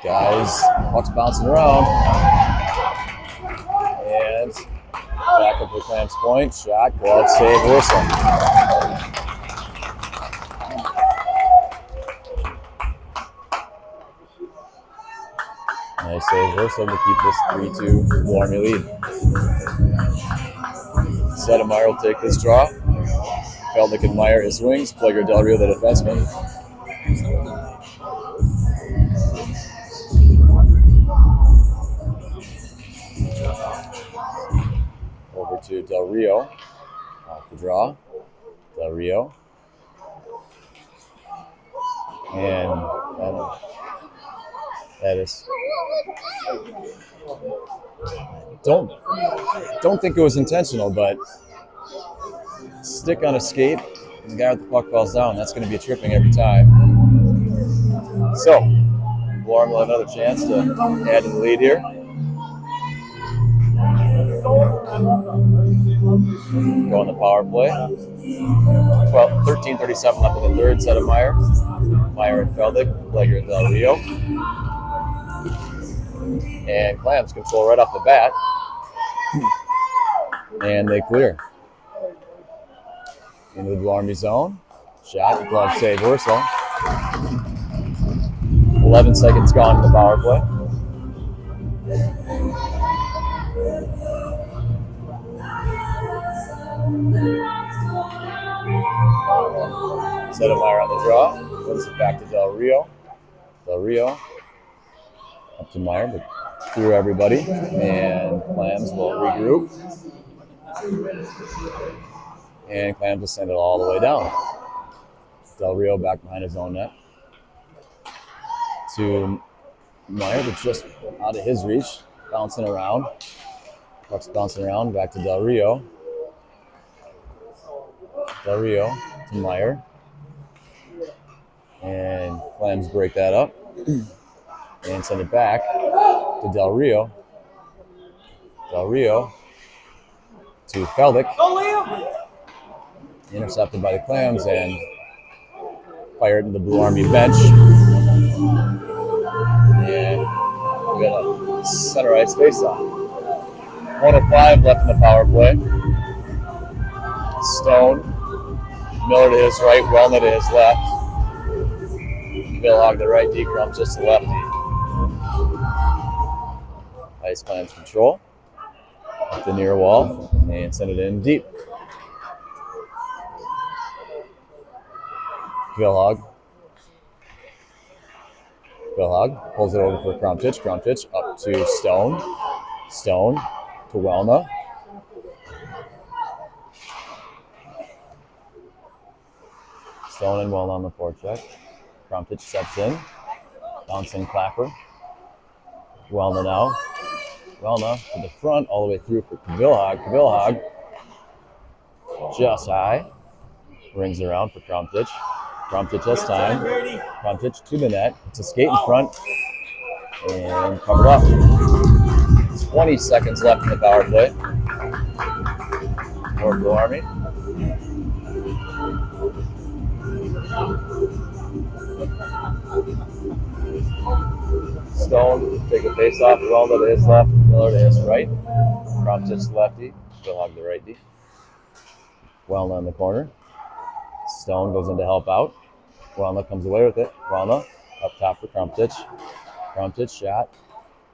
Guys, puck's bouncing around. And back up to Clams point. Shot, glove, save, whistle. Nice save, whistle to keep this 3-2 Blue Army lead. Sedemeyer will take this draw. Feldnick and Meyer his wings. Plager Del Rio the defenseman. Over to Del Rio. Off the draw. Del Rio. And that is. Don't think it was intentional, but stick on a skate, and the guy with the puck falls down. That's going to be a tripping every time. So, Blue Army will have another chance to add to the lead here. Go on the power play. 13:37 left in the third. Sedemeyer, Meyer and Feldnick, Plager and Del Rio. And Clams control right off the bat. And they clear. Into the Blue Army zone. Shot, glove, save, whistle. 11 seconds gone in the power play. Sedemeyer on the draw. Puts it back to Del Rio. Del Rio. Up to Meyer, but through everybody. And Clams will regroup. And Clams will send it all the way down. Del Rio back behind his own net. To Meyer, but just out of his reach. Bouncing around. Puck's bouncing around. Back to Del Rio. Del Rio to Meyer. And Clams break that up. And send it back to Del Rio. Del Rio to Feldnick. Intercepted by the Clams and fired in the Blue Army bench. And we got a center ice face-off. 1:05 left in the power play. Stone, Miller to his right, Wellner to his left. Vilhag the right D, Crumpich just the lefty. Ice Clams control. Up the near wall and send it in deep. Vilhag pulls it over for Crumpich. Crumpich up to Stone. Stone to Wellner. Stone and Wellner on the forecheck. Crumpich steps in. Bouncing Clapper. Wellner now. Wellner to the front, all the way through for Vilhag. Vilhag just high. Rings around for Crumpich. Crumpich has time. Crumpich to the net. It's a skate in front. And covered up. 20 seconds left in the power play. For Blue Army. Stone take a face off. Wellner to his left. Miller to his right. Crumpich lefty. Vilhag the right D. Wellner in the corner. Stone goes in to help out. Walna comes away with it. Walna up top for Crumptich. Crumptich shot.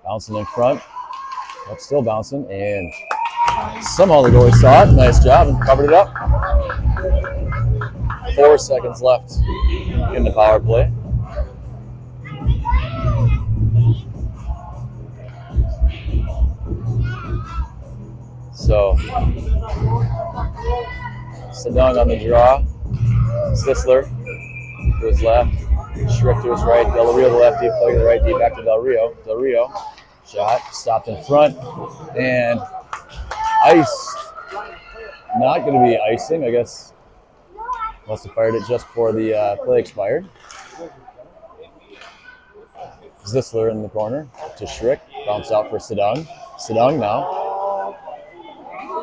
Bouncing in front. Up, still bouncing. And somehow the goalie saw it. Nice job and covered it up. 4 seconds left in the power play. So, Sedung on the draw. Sisler to his left. Schrick to his right. Del Rio the lefty. Play to the right D. Back to Del Rio. Del Rio. Shot. Stopped in front. And ice. Not going to be icing, I guess. Must have fired it just before the play expired. Zisler in the corner to Schrick. Bounce out for Sedung. Sedung now.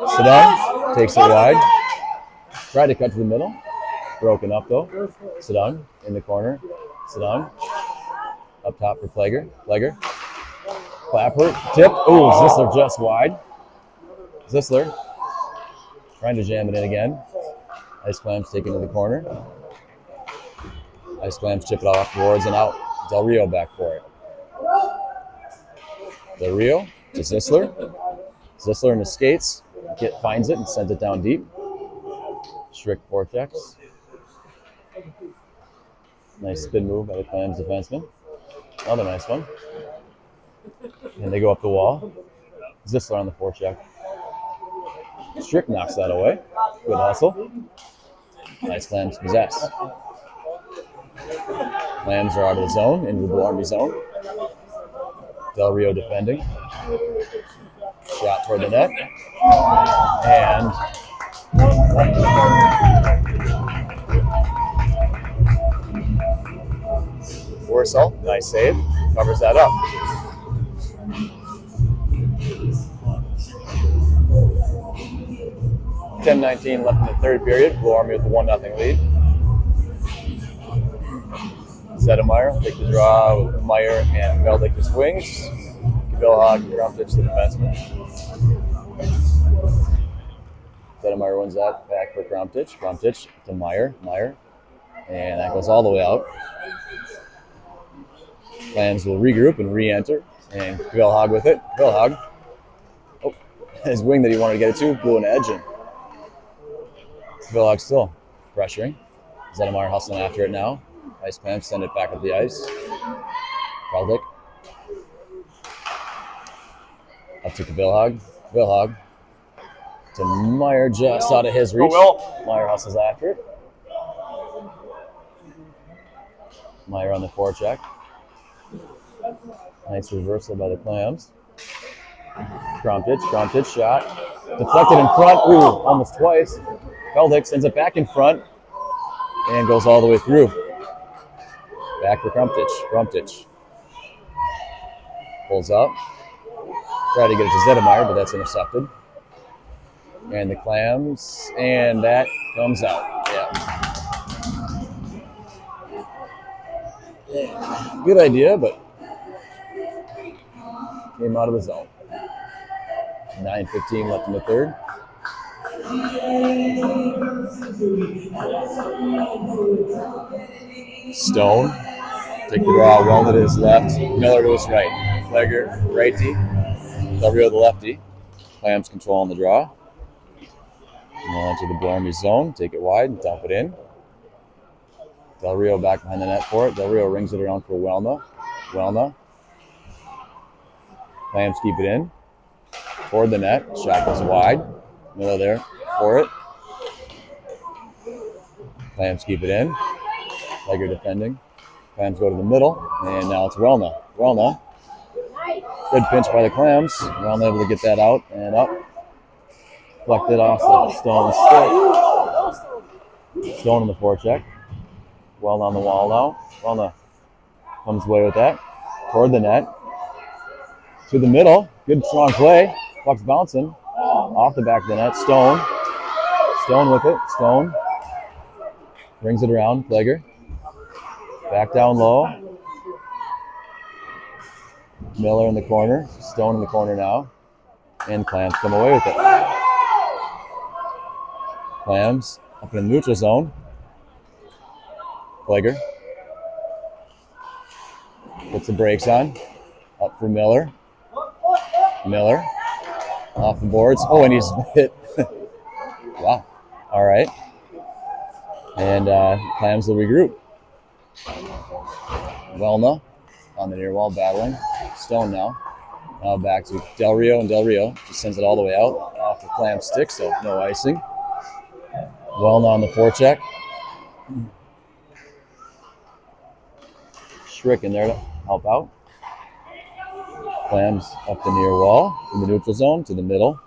Sedung takes it wide. Tried to cut to the middle. Broken up though. Sedung in the corner. Sedung up top for Plager. Plager. Clapper. Tip. Ooh, Zisler just wide. Zisler trying to jam it in again. Ice Clams taken to the corner. Ice Clams chip it off towards and out. Del Rio back for it. Del Rio to Zisler. Zisler in his skates. Finds it and sends it down deep. Schrick vortex. Nice spin move by the Clams defenseman. Another nice one. And they go up the wall. Zisler on the forecheck. Schrick knocks that away. Good hustle. Nice Clams possess. Clams are out of the zone, into the Blue Army zone. Del Rio defending. Shot toward the net. And Worsell, nice save, covers that up. $10:19 left in the third period. Blue Army with a 1-0 lead. Zedemeyer take the draw with Meyer and Veldick the swings. Vilhag and Crumptich the defenseman. Zedemeyer wins that back for Crumptich. Crumptich to Meyer. Meyer. And that goes all the way out. Clams will regroup and re-enter. And Vilhag with it. Vilhag. Oh, his wing that he wanted to get it to blew an edge. And Vilhag still pressuring. Zedemeyer hustling after it now. Ice Clams send it back up the ice. Veldick. Up to Vilhag. Vilhag to Meyer just out of his reach. Meyer hustles after it. Meyer on the forecheck. Nice reversal by the Clams. Crumptich shot. Deflected in front. Ooh, almost twice. Veldick sends it back in front and goes all the way through. Back for Crumptich. Crumptich pulls up. Try to get it to Zedemeyer, but that's intercepted. And the Clams, and that comes out. Yeah. Good idea, but came out of the zone. 9:15 left in the third. Stone. Take the draw. Welded to his left. Miller to his right. Legger, righty. Del Rio the lefty. Clams control on the draw. Now into the Blue Army zone. Take it wide and dump it in. Del Rio back behind the net for it. Del Rio rings it around for Welna. Welna. Clams keep it in. Toward the net. Shot goes wide. Miller there for it. Clams keep it in. Legger defending. Clams go to the middle. And now it's Welna. Welna. Good pinch by the Clams. Welna able to get that out and up. Deflected off the Stone stick. Stone on the forecheck. Welna on the wall now. Welna comes away with that. Toward the net. To the middle. Good strong play. Puck's bouncing. Off the back of the net. Stone. Stone with it. Stone. Brings it around. Plager. Back down low. Miller in the corner. Stone in the corner now. And Clams come away with it. Clams up in the neutral zone. Plager. Puts the brakes on. Up for Miller. Miller. Off the boards. Oh, and he's hit. Wow. All right. And Clams will regroup. Welna on the near wall battling. Stone now. Now back to Del Rio, and Del Rio just sends it all the way out off the Clam stick, so no icing. Welna on the forecheck. Schrick in there to help out. Clams up the near wall from the neutral zone to the middle.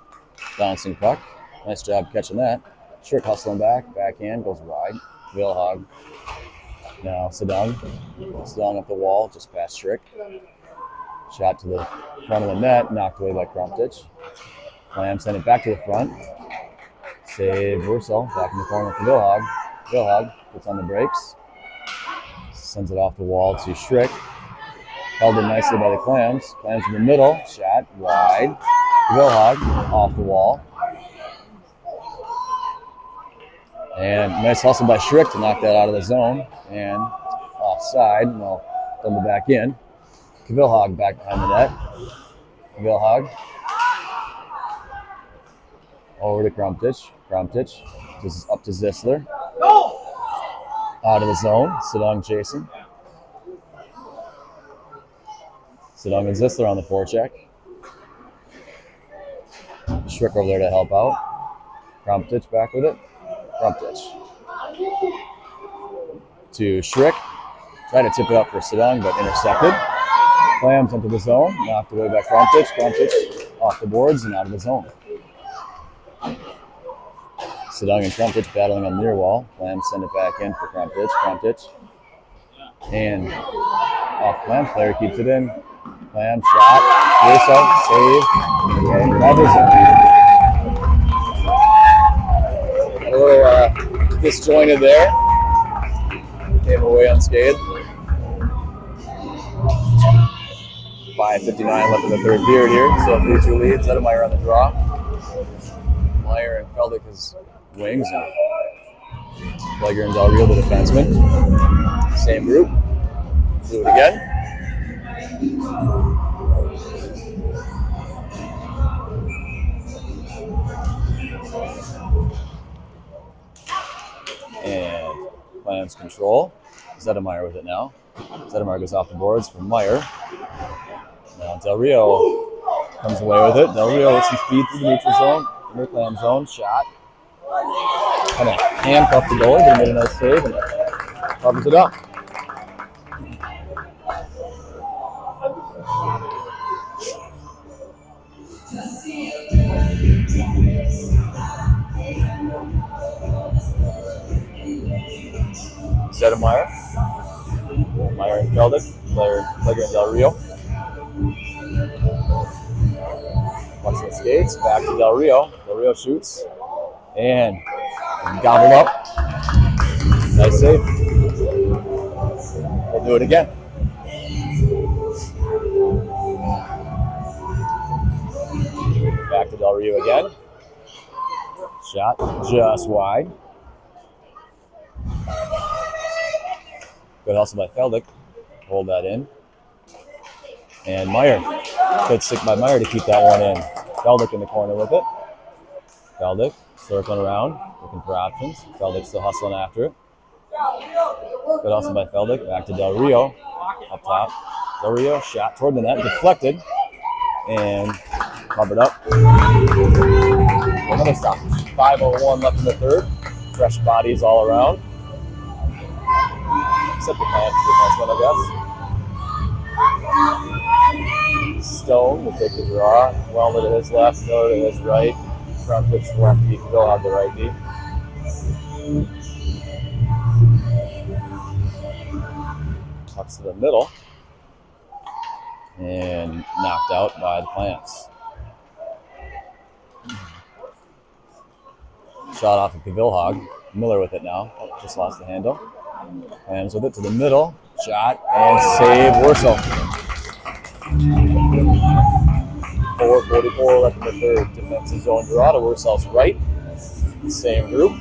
Bouncing puck. Nice job catching that. Schrick hustling backhand, goes wide. Wilhog. Now Sedung. Sedung up the wall, just past Schrick. Shot to the front of the net, knocked away by Crumptich. Clams send it back to the front. Save Wursel, back in the corner for Wilhog. Wilhog puts on the brakes. Sends it off the wall to Schrick. Held it nicely by the Clams. Clams in the middle, shot wide. Wilhog off the wall. And nice hustle by Schrick to knock that out of the zone. And offside, and they'll double back in. Vilhog back behind the net. Vilhog. Over to Crumptich. Crumptich. This is up to Zisler. Out of the zone. Sedung chasing. Sedung and Zisler on the forecheck. Schrick over there to help out. Crumptich back with it. Crumptich. To Schrick. Tried to tip it up for Sedung, but intercepted. Clams into the zone, knocked away by Crumptich. Crumptich off the boards and out of the zone. Sedung and Crumptich battling on the near wall. Clams send it back in for Crumptich. Crumptich. And off Clams, player keeps it in. Clams shot. Russo, save. And covers it. A little disjointed there. Came away unscathed. 5:59 left in the third period here. So 3-2 lead. Zedemeyer on the draw. Meyer and Feldic's wings. And Plager and Del Rio, the defenseman. Same group. Do it again. And Clams control. Zedemeyer with it now. Zedemeyer goes off the boards for Meyer. Now Del Rio comes away with it. Del Rio with some speed through the neutral zone, near Clam zone, shot. Kind of handcuffed the goalie, but he made a nice save and covers it up. Zedemeyer. Meyer and Feldick, Plager and Del Rio. Watch the skates, back to Del Rio. Del Rio shoots and gobbled up. Nice save. We'll do it again. Back to Del Rio again. Shot just wide. Good hustle by Feldick. Hold that in. And Meyer. Good stick by Meyer to keep that one in. Feldick in the corner with it. Feldick circling around, looking for options. Feldick still hustling after it. Good hustle by Feldick. Back to Del Rio. Up top. Del Rio shot toward the net. Deflected. And covered up. Another stop. 5:01 left in the third. Fresh bodies all around. Except the Clams defenseman, I guess. Stone will take the draw. Wellman to his left, Miller to his right. Crumptich left knee, Vilhog the right knee. Pucks to the middle. And knocked out by the Clams. Shot off of Vilhog. Miller with it now. Oh, just lost the handle. Clams with it to the middle. Shot and save Wursel. 4:44 left in the third. Defensive zone draw to Wursel's right. Same group.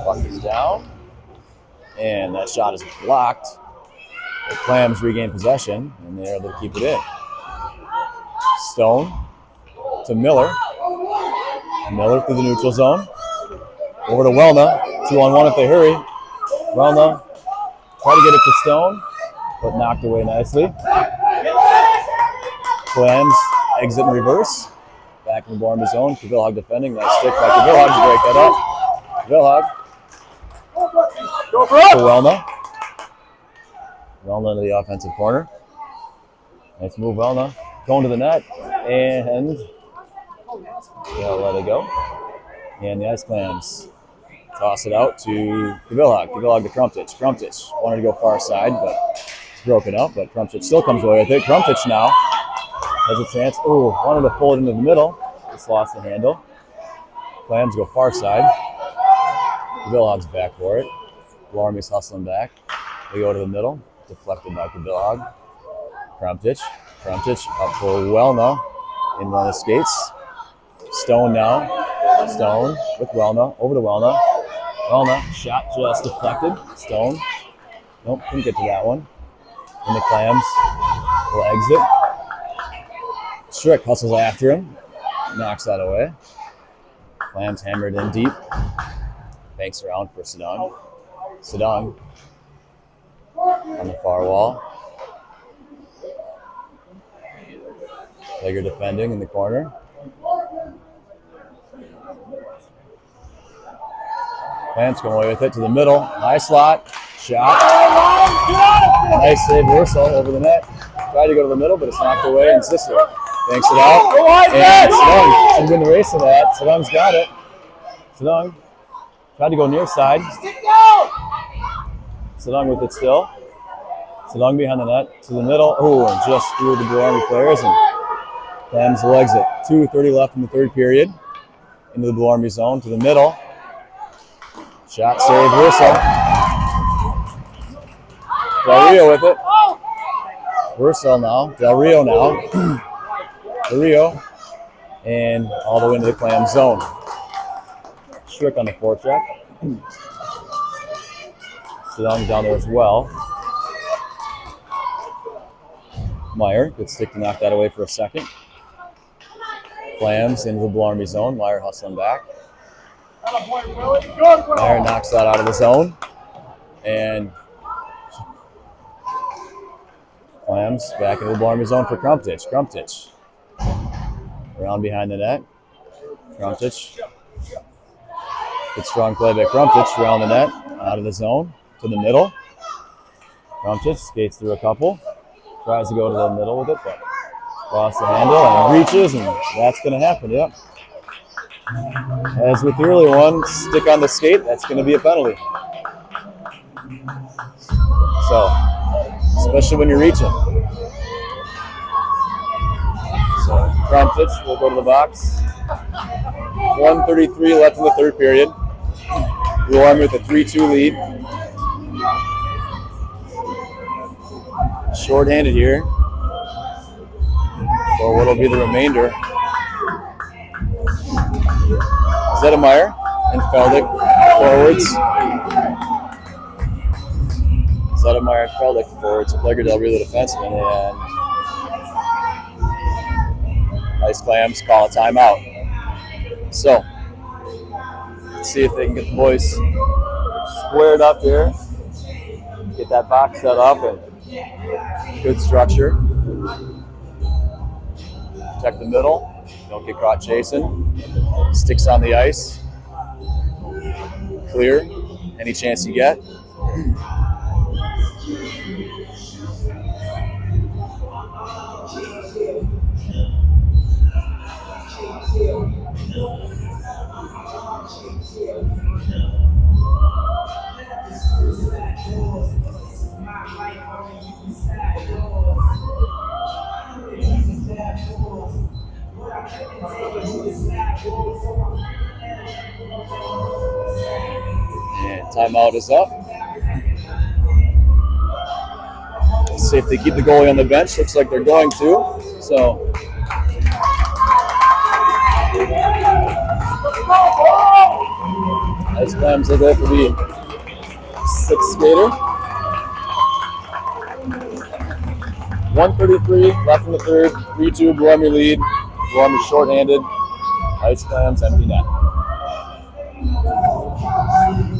Puck is down. And that shot is blocked. The Clams regain possession, and they're able to keep it in. Stone to Miller. Miller through the neutral zone. Over to Welna. 2-on-1 if they hurry. Welna try to get it to Stone, but knocked away nicely. Clams exit in reverse. Back in the Borma zone. Cavilhog defending. Nice stick by Cavilhog to break that up. Cavilhog. Go for To it! Welna. Welna into the offensive corner. Nice move, Welna. Going to the net. And they'll let it go. And the Ice Clams toss it out to Cavilhog. Cavilhog to Krumtich. Krumtich wanted to go far side, but it's broken up. But Krumtich still comes away with it. Krumtich now has a chance. Ooh, wanted to pull it into the middle. Just lost the handle. Clams go far side. Cavilhog's back for it. Larmy's hustling back. They go to the middle. Deflected by Cavilhog. Krumtich. Krumtich up for Welna. In on the skates. Stone now. Stone with Welna. Over to Welna. Welna. Shot just deflected. Stone. Nope, couldn't get to that one. And the Clams will exit. Strick hustles after him. Knocks that away. Clams hammered in deep. Banks around for Sedong. Sedong on the far wall. Lager defending in the corner. Clams going away with it to the middle. High slot. Shot. Nice save, Russell over the net. Tried to go to the middle, but it's knocked away, and Zissler banks it out. And Sedong should win the race of that. Sedong's got it. Sedong tried to go near side. Sedong with it still. Sedong behind the net to the middle. Oh, and just through the Blue players, and Clams will exit. 2:30 left in the third period. Into the Blue Army zone to the middle. Shot save, Russell. Del Rio with it. Russell now. Del Rio now. Del Rio. And all the way into the Clam zone. Strick on the forecheck. Sedong down there as well. Meyer, good stick to knock that away for a second. Clams into the Blue Army zone. Meyer hustling back. Meyer knocks that out of the zone. And Clams back into the Blue Army zone for Krumtich. Krumtich. Around behind the net. Krumtich. Good strong play by Krumtich around the net. Out of the zone. To the middle. Krumtich skates through a couple. Tries to go to the middle with it, but lost the handle and reaches, and that's going to happen, yep. As with the early one, stick on the skate, that's going to be a penalty. So, especially when you're reaching. So, Krumtich will go to the box. 1:33 left in the third period. Blue Army with a 3-2 lead. Short-handed here for what will be the remainder. Zedemeyer and Feldick forwards. Zedemeyer and Feldick forwards. Plager Del Rio the defenseman, and Ice Clams call a timeout. So let's see if they can get the boys squared up here. Get that box set up and good structure. Protect the middle. Don't get caught chasing. Sticks on the ice. Clear any chance you get. And timeout is up. Let's see if they keep the goalie on the bench. Looks like they're going to. So Ice Clams will go for the 6th skater. 1:33 left in the third. 3-2 Blue Army lead. Blue Army shorthanded. Ice Clams empty net.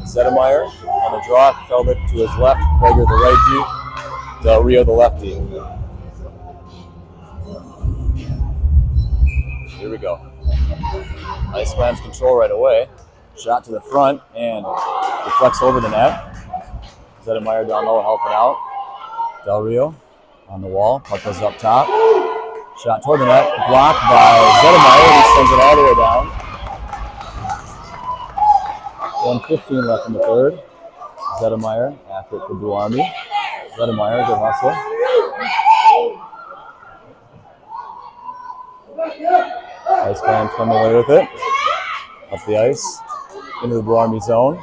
Zedemeyer on the draw. Feldick to his left. Prager the right D. Del Rio the left D. Here we go. Ice Clams control right away. Shot to the front and deflects over the net. Zedemeyer down low helping out. Del Rio on the wall. Puck goes up top. Shot toward the net. Blocked by Zedemeyer. He sends it all the way down. 1:15 left in the third. Zedemeyer after it for Blue Army. Zedemeyer, good hustle. Ice Clams coming away with it. Up the ice. Into the Blue Army zone.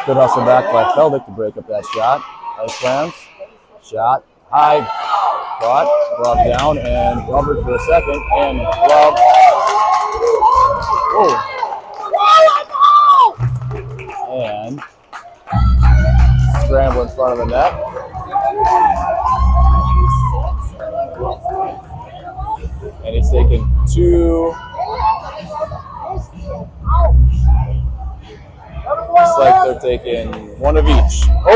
Good hustle back by Feldick to break up that shot. Ice Clams. Shot high. Caught. Brought down and covered for a second. And glove. Whoa. And scramble in front of the net. And he's taking 2. Looks like they're taking 1 of each. Oh!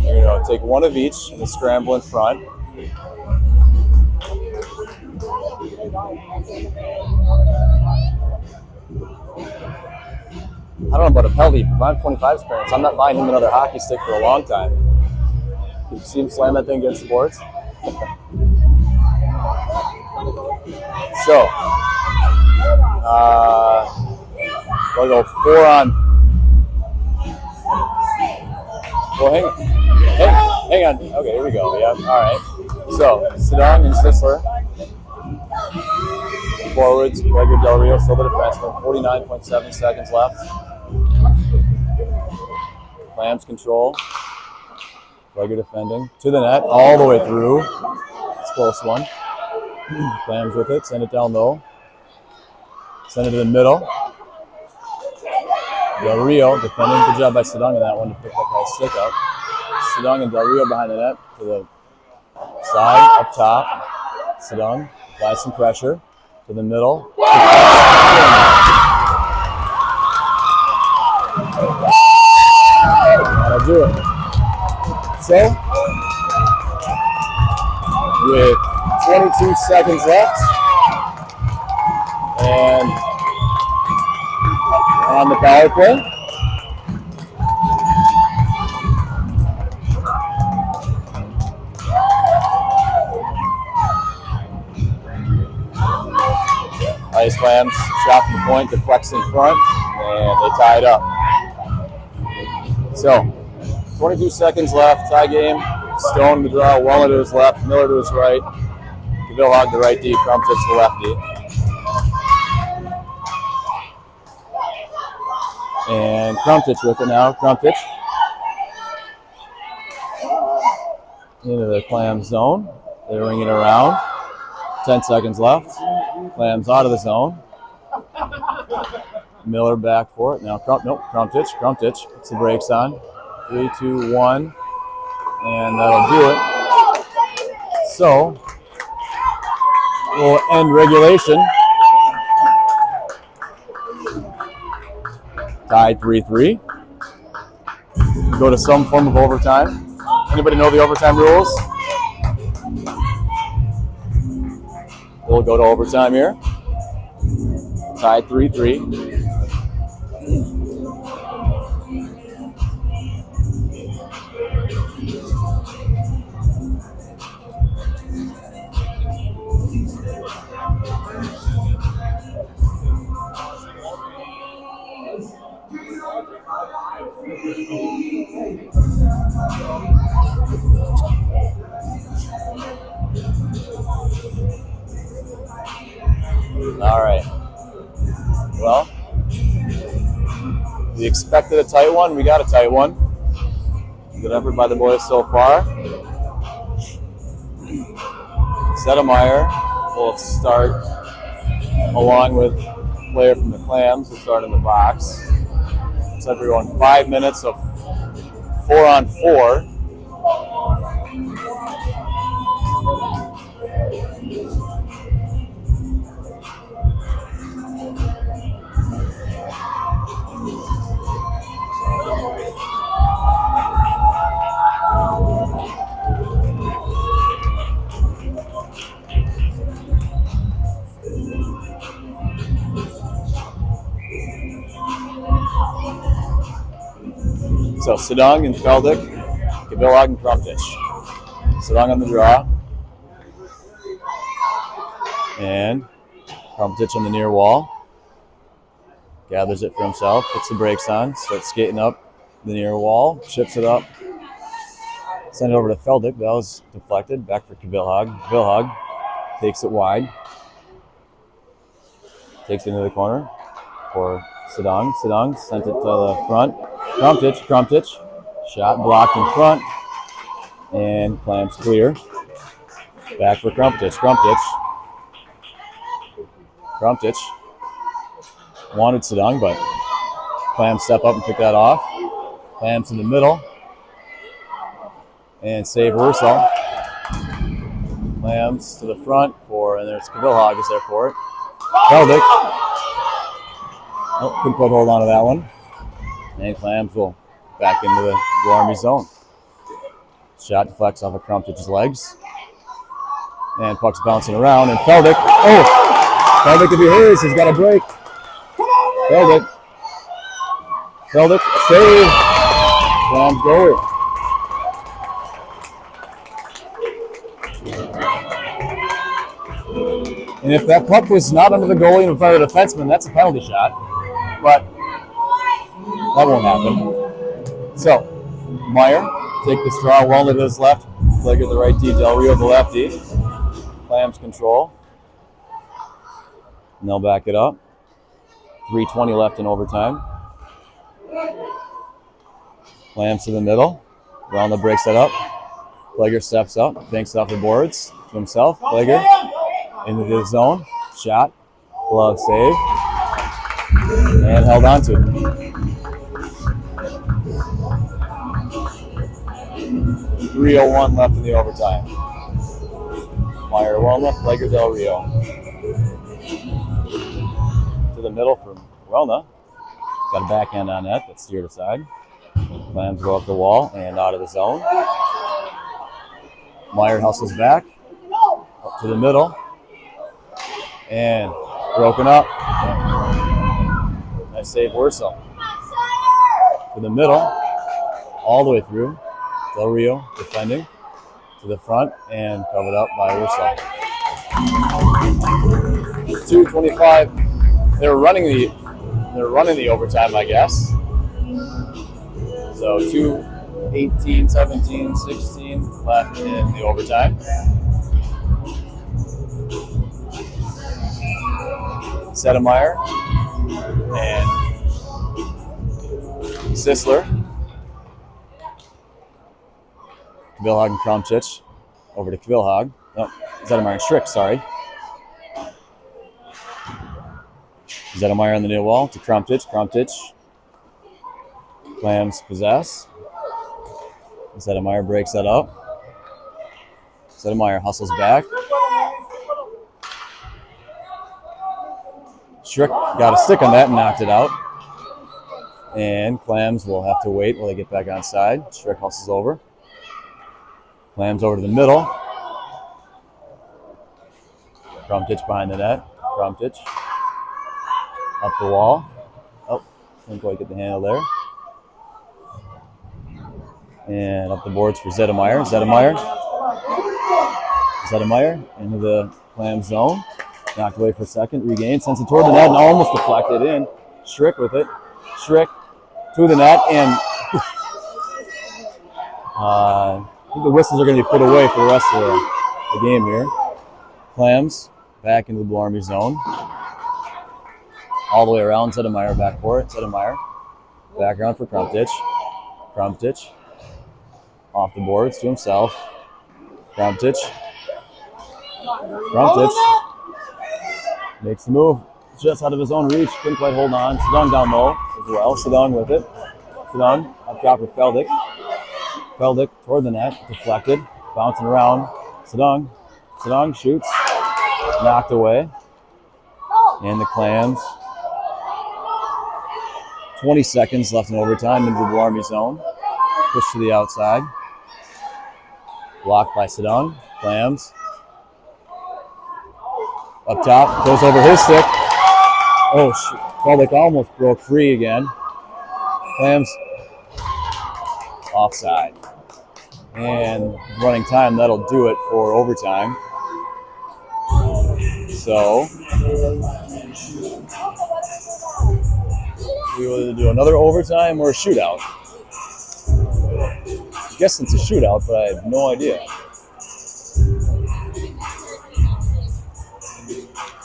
There you go. Take 1 of each and the scramble in front. I don't know about a penalty. If I'm 25's parents, I'm not buying him another hockey stick for a long time. You see him slam that thing against the boards? So, we'll go 4 on. Well, hang on. Okay, here we go. Yeah, all right. So, Sedong and Sisler. Forwards, Prager, Del Rio, still the defenseman. 49.7 seconds left. Clams control. Prager defending. To the net, all the way through. It's a close one. Clams with it, send it down low. Send it to the middle. Del Rio defending. Good job by Sedong on that one to pick that guy's stick up. Sedong and Del Rio behind the net to the side, up top. Sedong applies some pressure to the middle. That'll do it. So, with 22 seconds left, and on the power play, Ice Clams shot from the point, deflects in front, and they tie it up. So, 22 seconds left, tie game. Stone to draw, Waller to his left, Miller to his right, Vilhog the right D, Crumptich the left D. And Crumptich with it now. Crumptich into the Clams zone. They're ringing around. 10 seconds left. Clams out of the zone. Miller back for it. Now Crumptich puts the brakes on. 3, 2, 1. And that'll do it. So, we'll end regulation. Tied 3-3. Go to some form of overtime. Anybody know the overtime rules? We'll go to overtime here. Tied 3-3. All right. Well, we expected a tight one. We got a tight one. Good effort by the boys so far. Sedemeyer will start along with a player from the Clams will start in the box. Looks like we're going 5 minutes of 4-on-4. So Sedung and Feldick, Gavilhag and Crumptich. Sedung on the draw. And Crumptich on the near wall. Gathers it for himself, puts the brakes on, starts skating up the near wall, chips it up. Send it over to Feldick. That was deflected. Back for Gavilhag. Gavilhag takes it wide. Takes it into the corner for Sedung. Sedung sent it to the front. Crumptich. Shot blocked in front. And Clams clear. Back for Crumptich. Crumptich wanted Sedung, but Clams step up and pick that off. Clams in the middle. And save reversal. Clams to the front and there's Gavilhag is there for it. Feldick. Oh, couldn't put hold on to that one. And Clams will back into the Blue Army zone. Shot deflects off of Crumptich's legs. And puck's bouncing around. And Feldick. Oh! Feldick to be his. He's got a break. Feldick. Save. Clams goalie. And if that puck was not under the goalie and in front of the defenseman, that's a penalty shot. But that won't happen. So, Meyer, take the straw, Wellner to his left, Plager to the right D, Del Rio to the lefty. Clams control. And they'll back it up. 3:20 left in overtime. Clams to the middle. Wellner breaks that up. Plager steps up, banks off the boards to himself. Plager into the zone. Shot. Glove save. And held on to it. 3:01 left in the overtime. Meyer Welna, Plager Del Rio. To the middle from Welna. Got a backhand on that, that's steered aside. Clams go up the wall and out of the zone. Meyer hustles back. Up to the middle. And broken up. Nice save, Worcel. To the middle. All the way through. Del Rio defending to the front and covered up by Worcel. 2:25. They're running the overtime, I guess. So 2:18, 17, 16 left in the overtime. Sedemeyer and Sisler. Gavilhag and Crumptich over to Gavilhag. Oh, Sedemeyer and Strick, sorry. Sedemeyer on the near wall to Crumptich. Crumptich. Clams possess. Sedemeyer breaks that up. Sedemeyer hustles back. Strick got a stick on that and knocked it out. And Clams will have to wait while they get back on side. Strick hustles over. Clams over to the middle. Crumptich behind the net. Crumptich. Up the wall. Oh, didn't quite get the handle there. And up the boards for Sedemeyer. Sedemeyer into the Clam zone. Knocked away for a second. Regained. Sends it toward the net and almost deflected in. Strick with it. Strick to the net. And I think the whistles are going to be put away for the rest of the game here. Clams back into the Blue Army zone. All the way around. Sedemeyer back for it. Sedemeyer. Back around for Crumptich. Crumptich. Off the boards to himself. Crumptich. Krumtich makes the move just out of his own reach. Couldn't quite hold on. Sedung down low as well. Sedung with it. Sedung up top with Feldick. Feldick toward the net. Deflected. Bouncing around. Sedung. Sedung shoots. Knocked away. And the Clams. 20 seconds left in overtime into the Blue Army zone. Push to the outside. Blocked by Sedung. Clams. Up top. Goes over his stick. Oh, Feldick almost broke free again. Clams. Offside. And running time, that'll do it for overtime. So we will either do another overtime or a shootout. I guess it's a shootout, but I have no idea.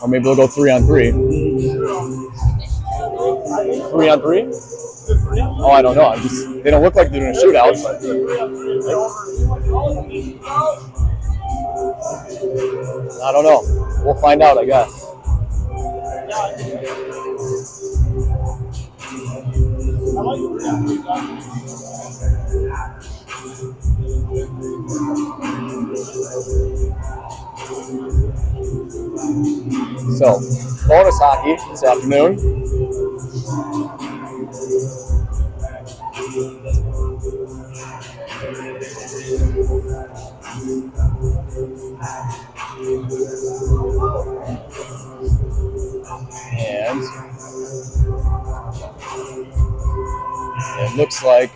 Or maybe we'll go 3-on-3. 3-on-3? Oh, I don't know. They don't look like they're doing a shootout. I don't know. We'll find out, I guess. So, bonus hockey this afternoon. And it looks like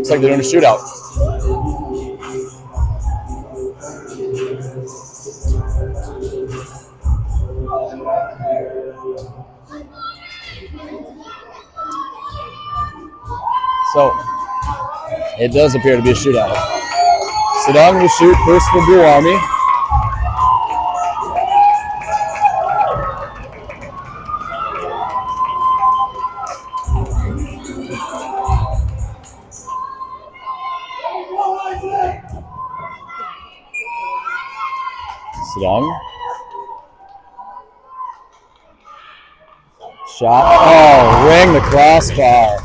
they're doing a shootout. So it does appear to be a shootout. Sedung will shoot first for Blue Army. Sedung. Shot. Oh, ring the crossbar.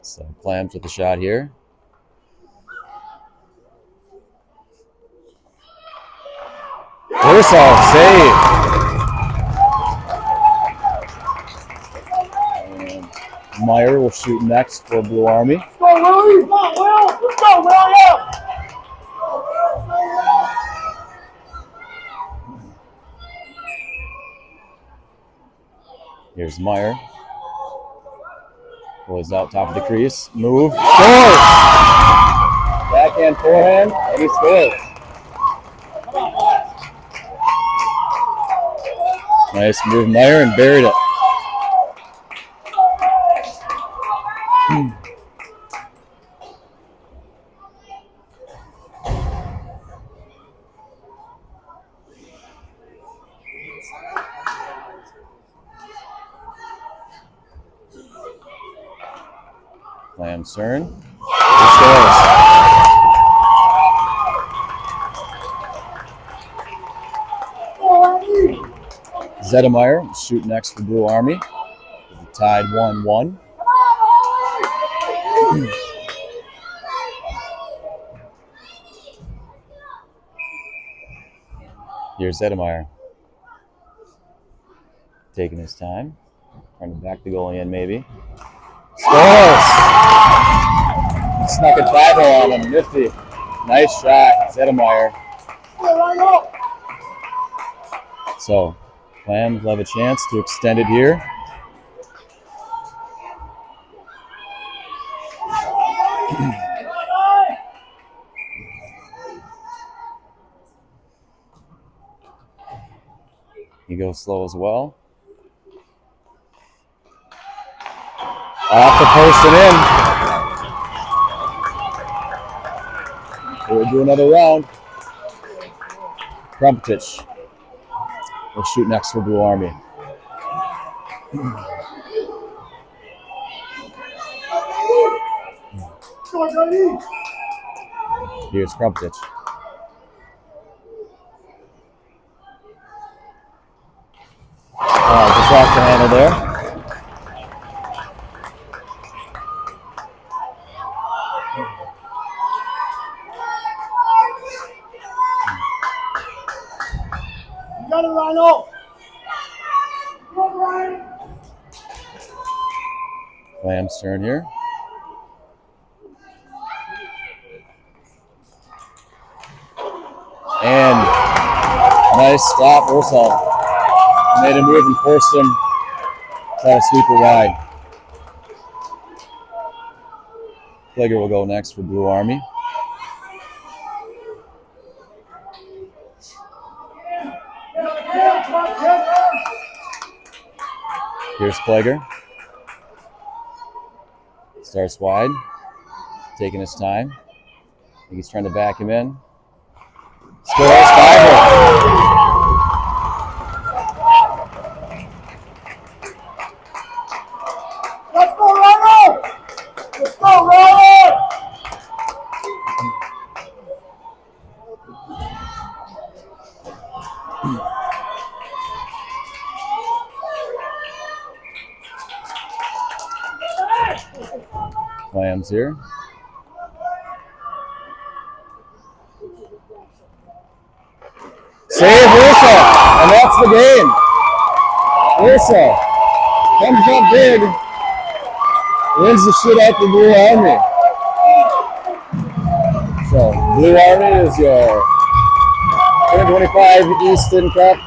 So Clams with the shot here. Versal save. And Meyer will shoot next for Blue Army. Let's go, Willie! Come on, Will! Let's go, William! Here's Meyer. Goes out top of the crease. Move. Scores! Backhand, forehand, and he scores. Nice move, Meyer, and buried it. Clams turn. He scores. Zedemeyer will shoot next for Blue Army. Tied 1-1. Here's Zedemeyer. Taking his time. Trying to back the goalie in maybe. Scores! Snuck a tackle on him. Nifty. Nice shot, Zedemeyer. So, Clams will have a chance to extend it here. He goes slow as well. Off the post and in. We'll do another round. Krumpetich will shoot next for Blue Army. Here's Krumpetich. Just off the handle there. You got it, Rhino. Clams' turn here. And nice stop, Ursel. Made a move and forced him to try to sweep it wide. Plager will go next for Blue Army. Here's Plager. Starts wide, taking his time. I think he's trying to back him in. Scores 5. Let's go, Rhino. Let's go, Rhino. Clams here. Save Ursel, and that's the game. Ursel comes up big, wins the shootout for Blue Army. So Blue Army is your 2025 Easton Cup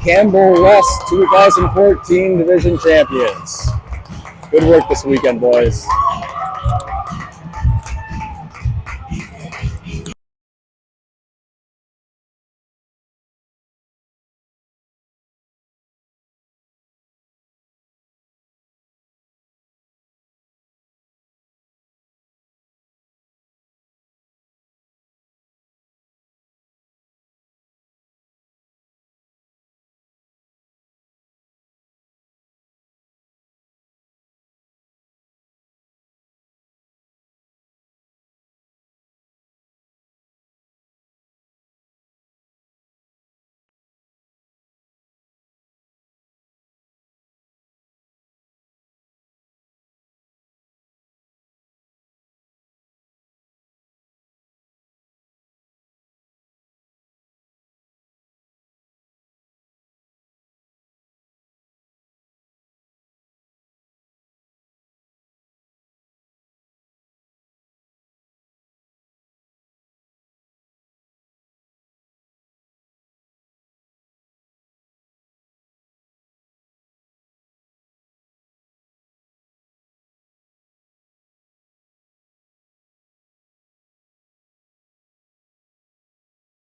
Campbell West 2014 Division Champions. Good work this weekend, boys.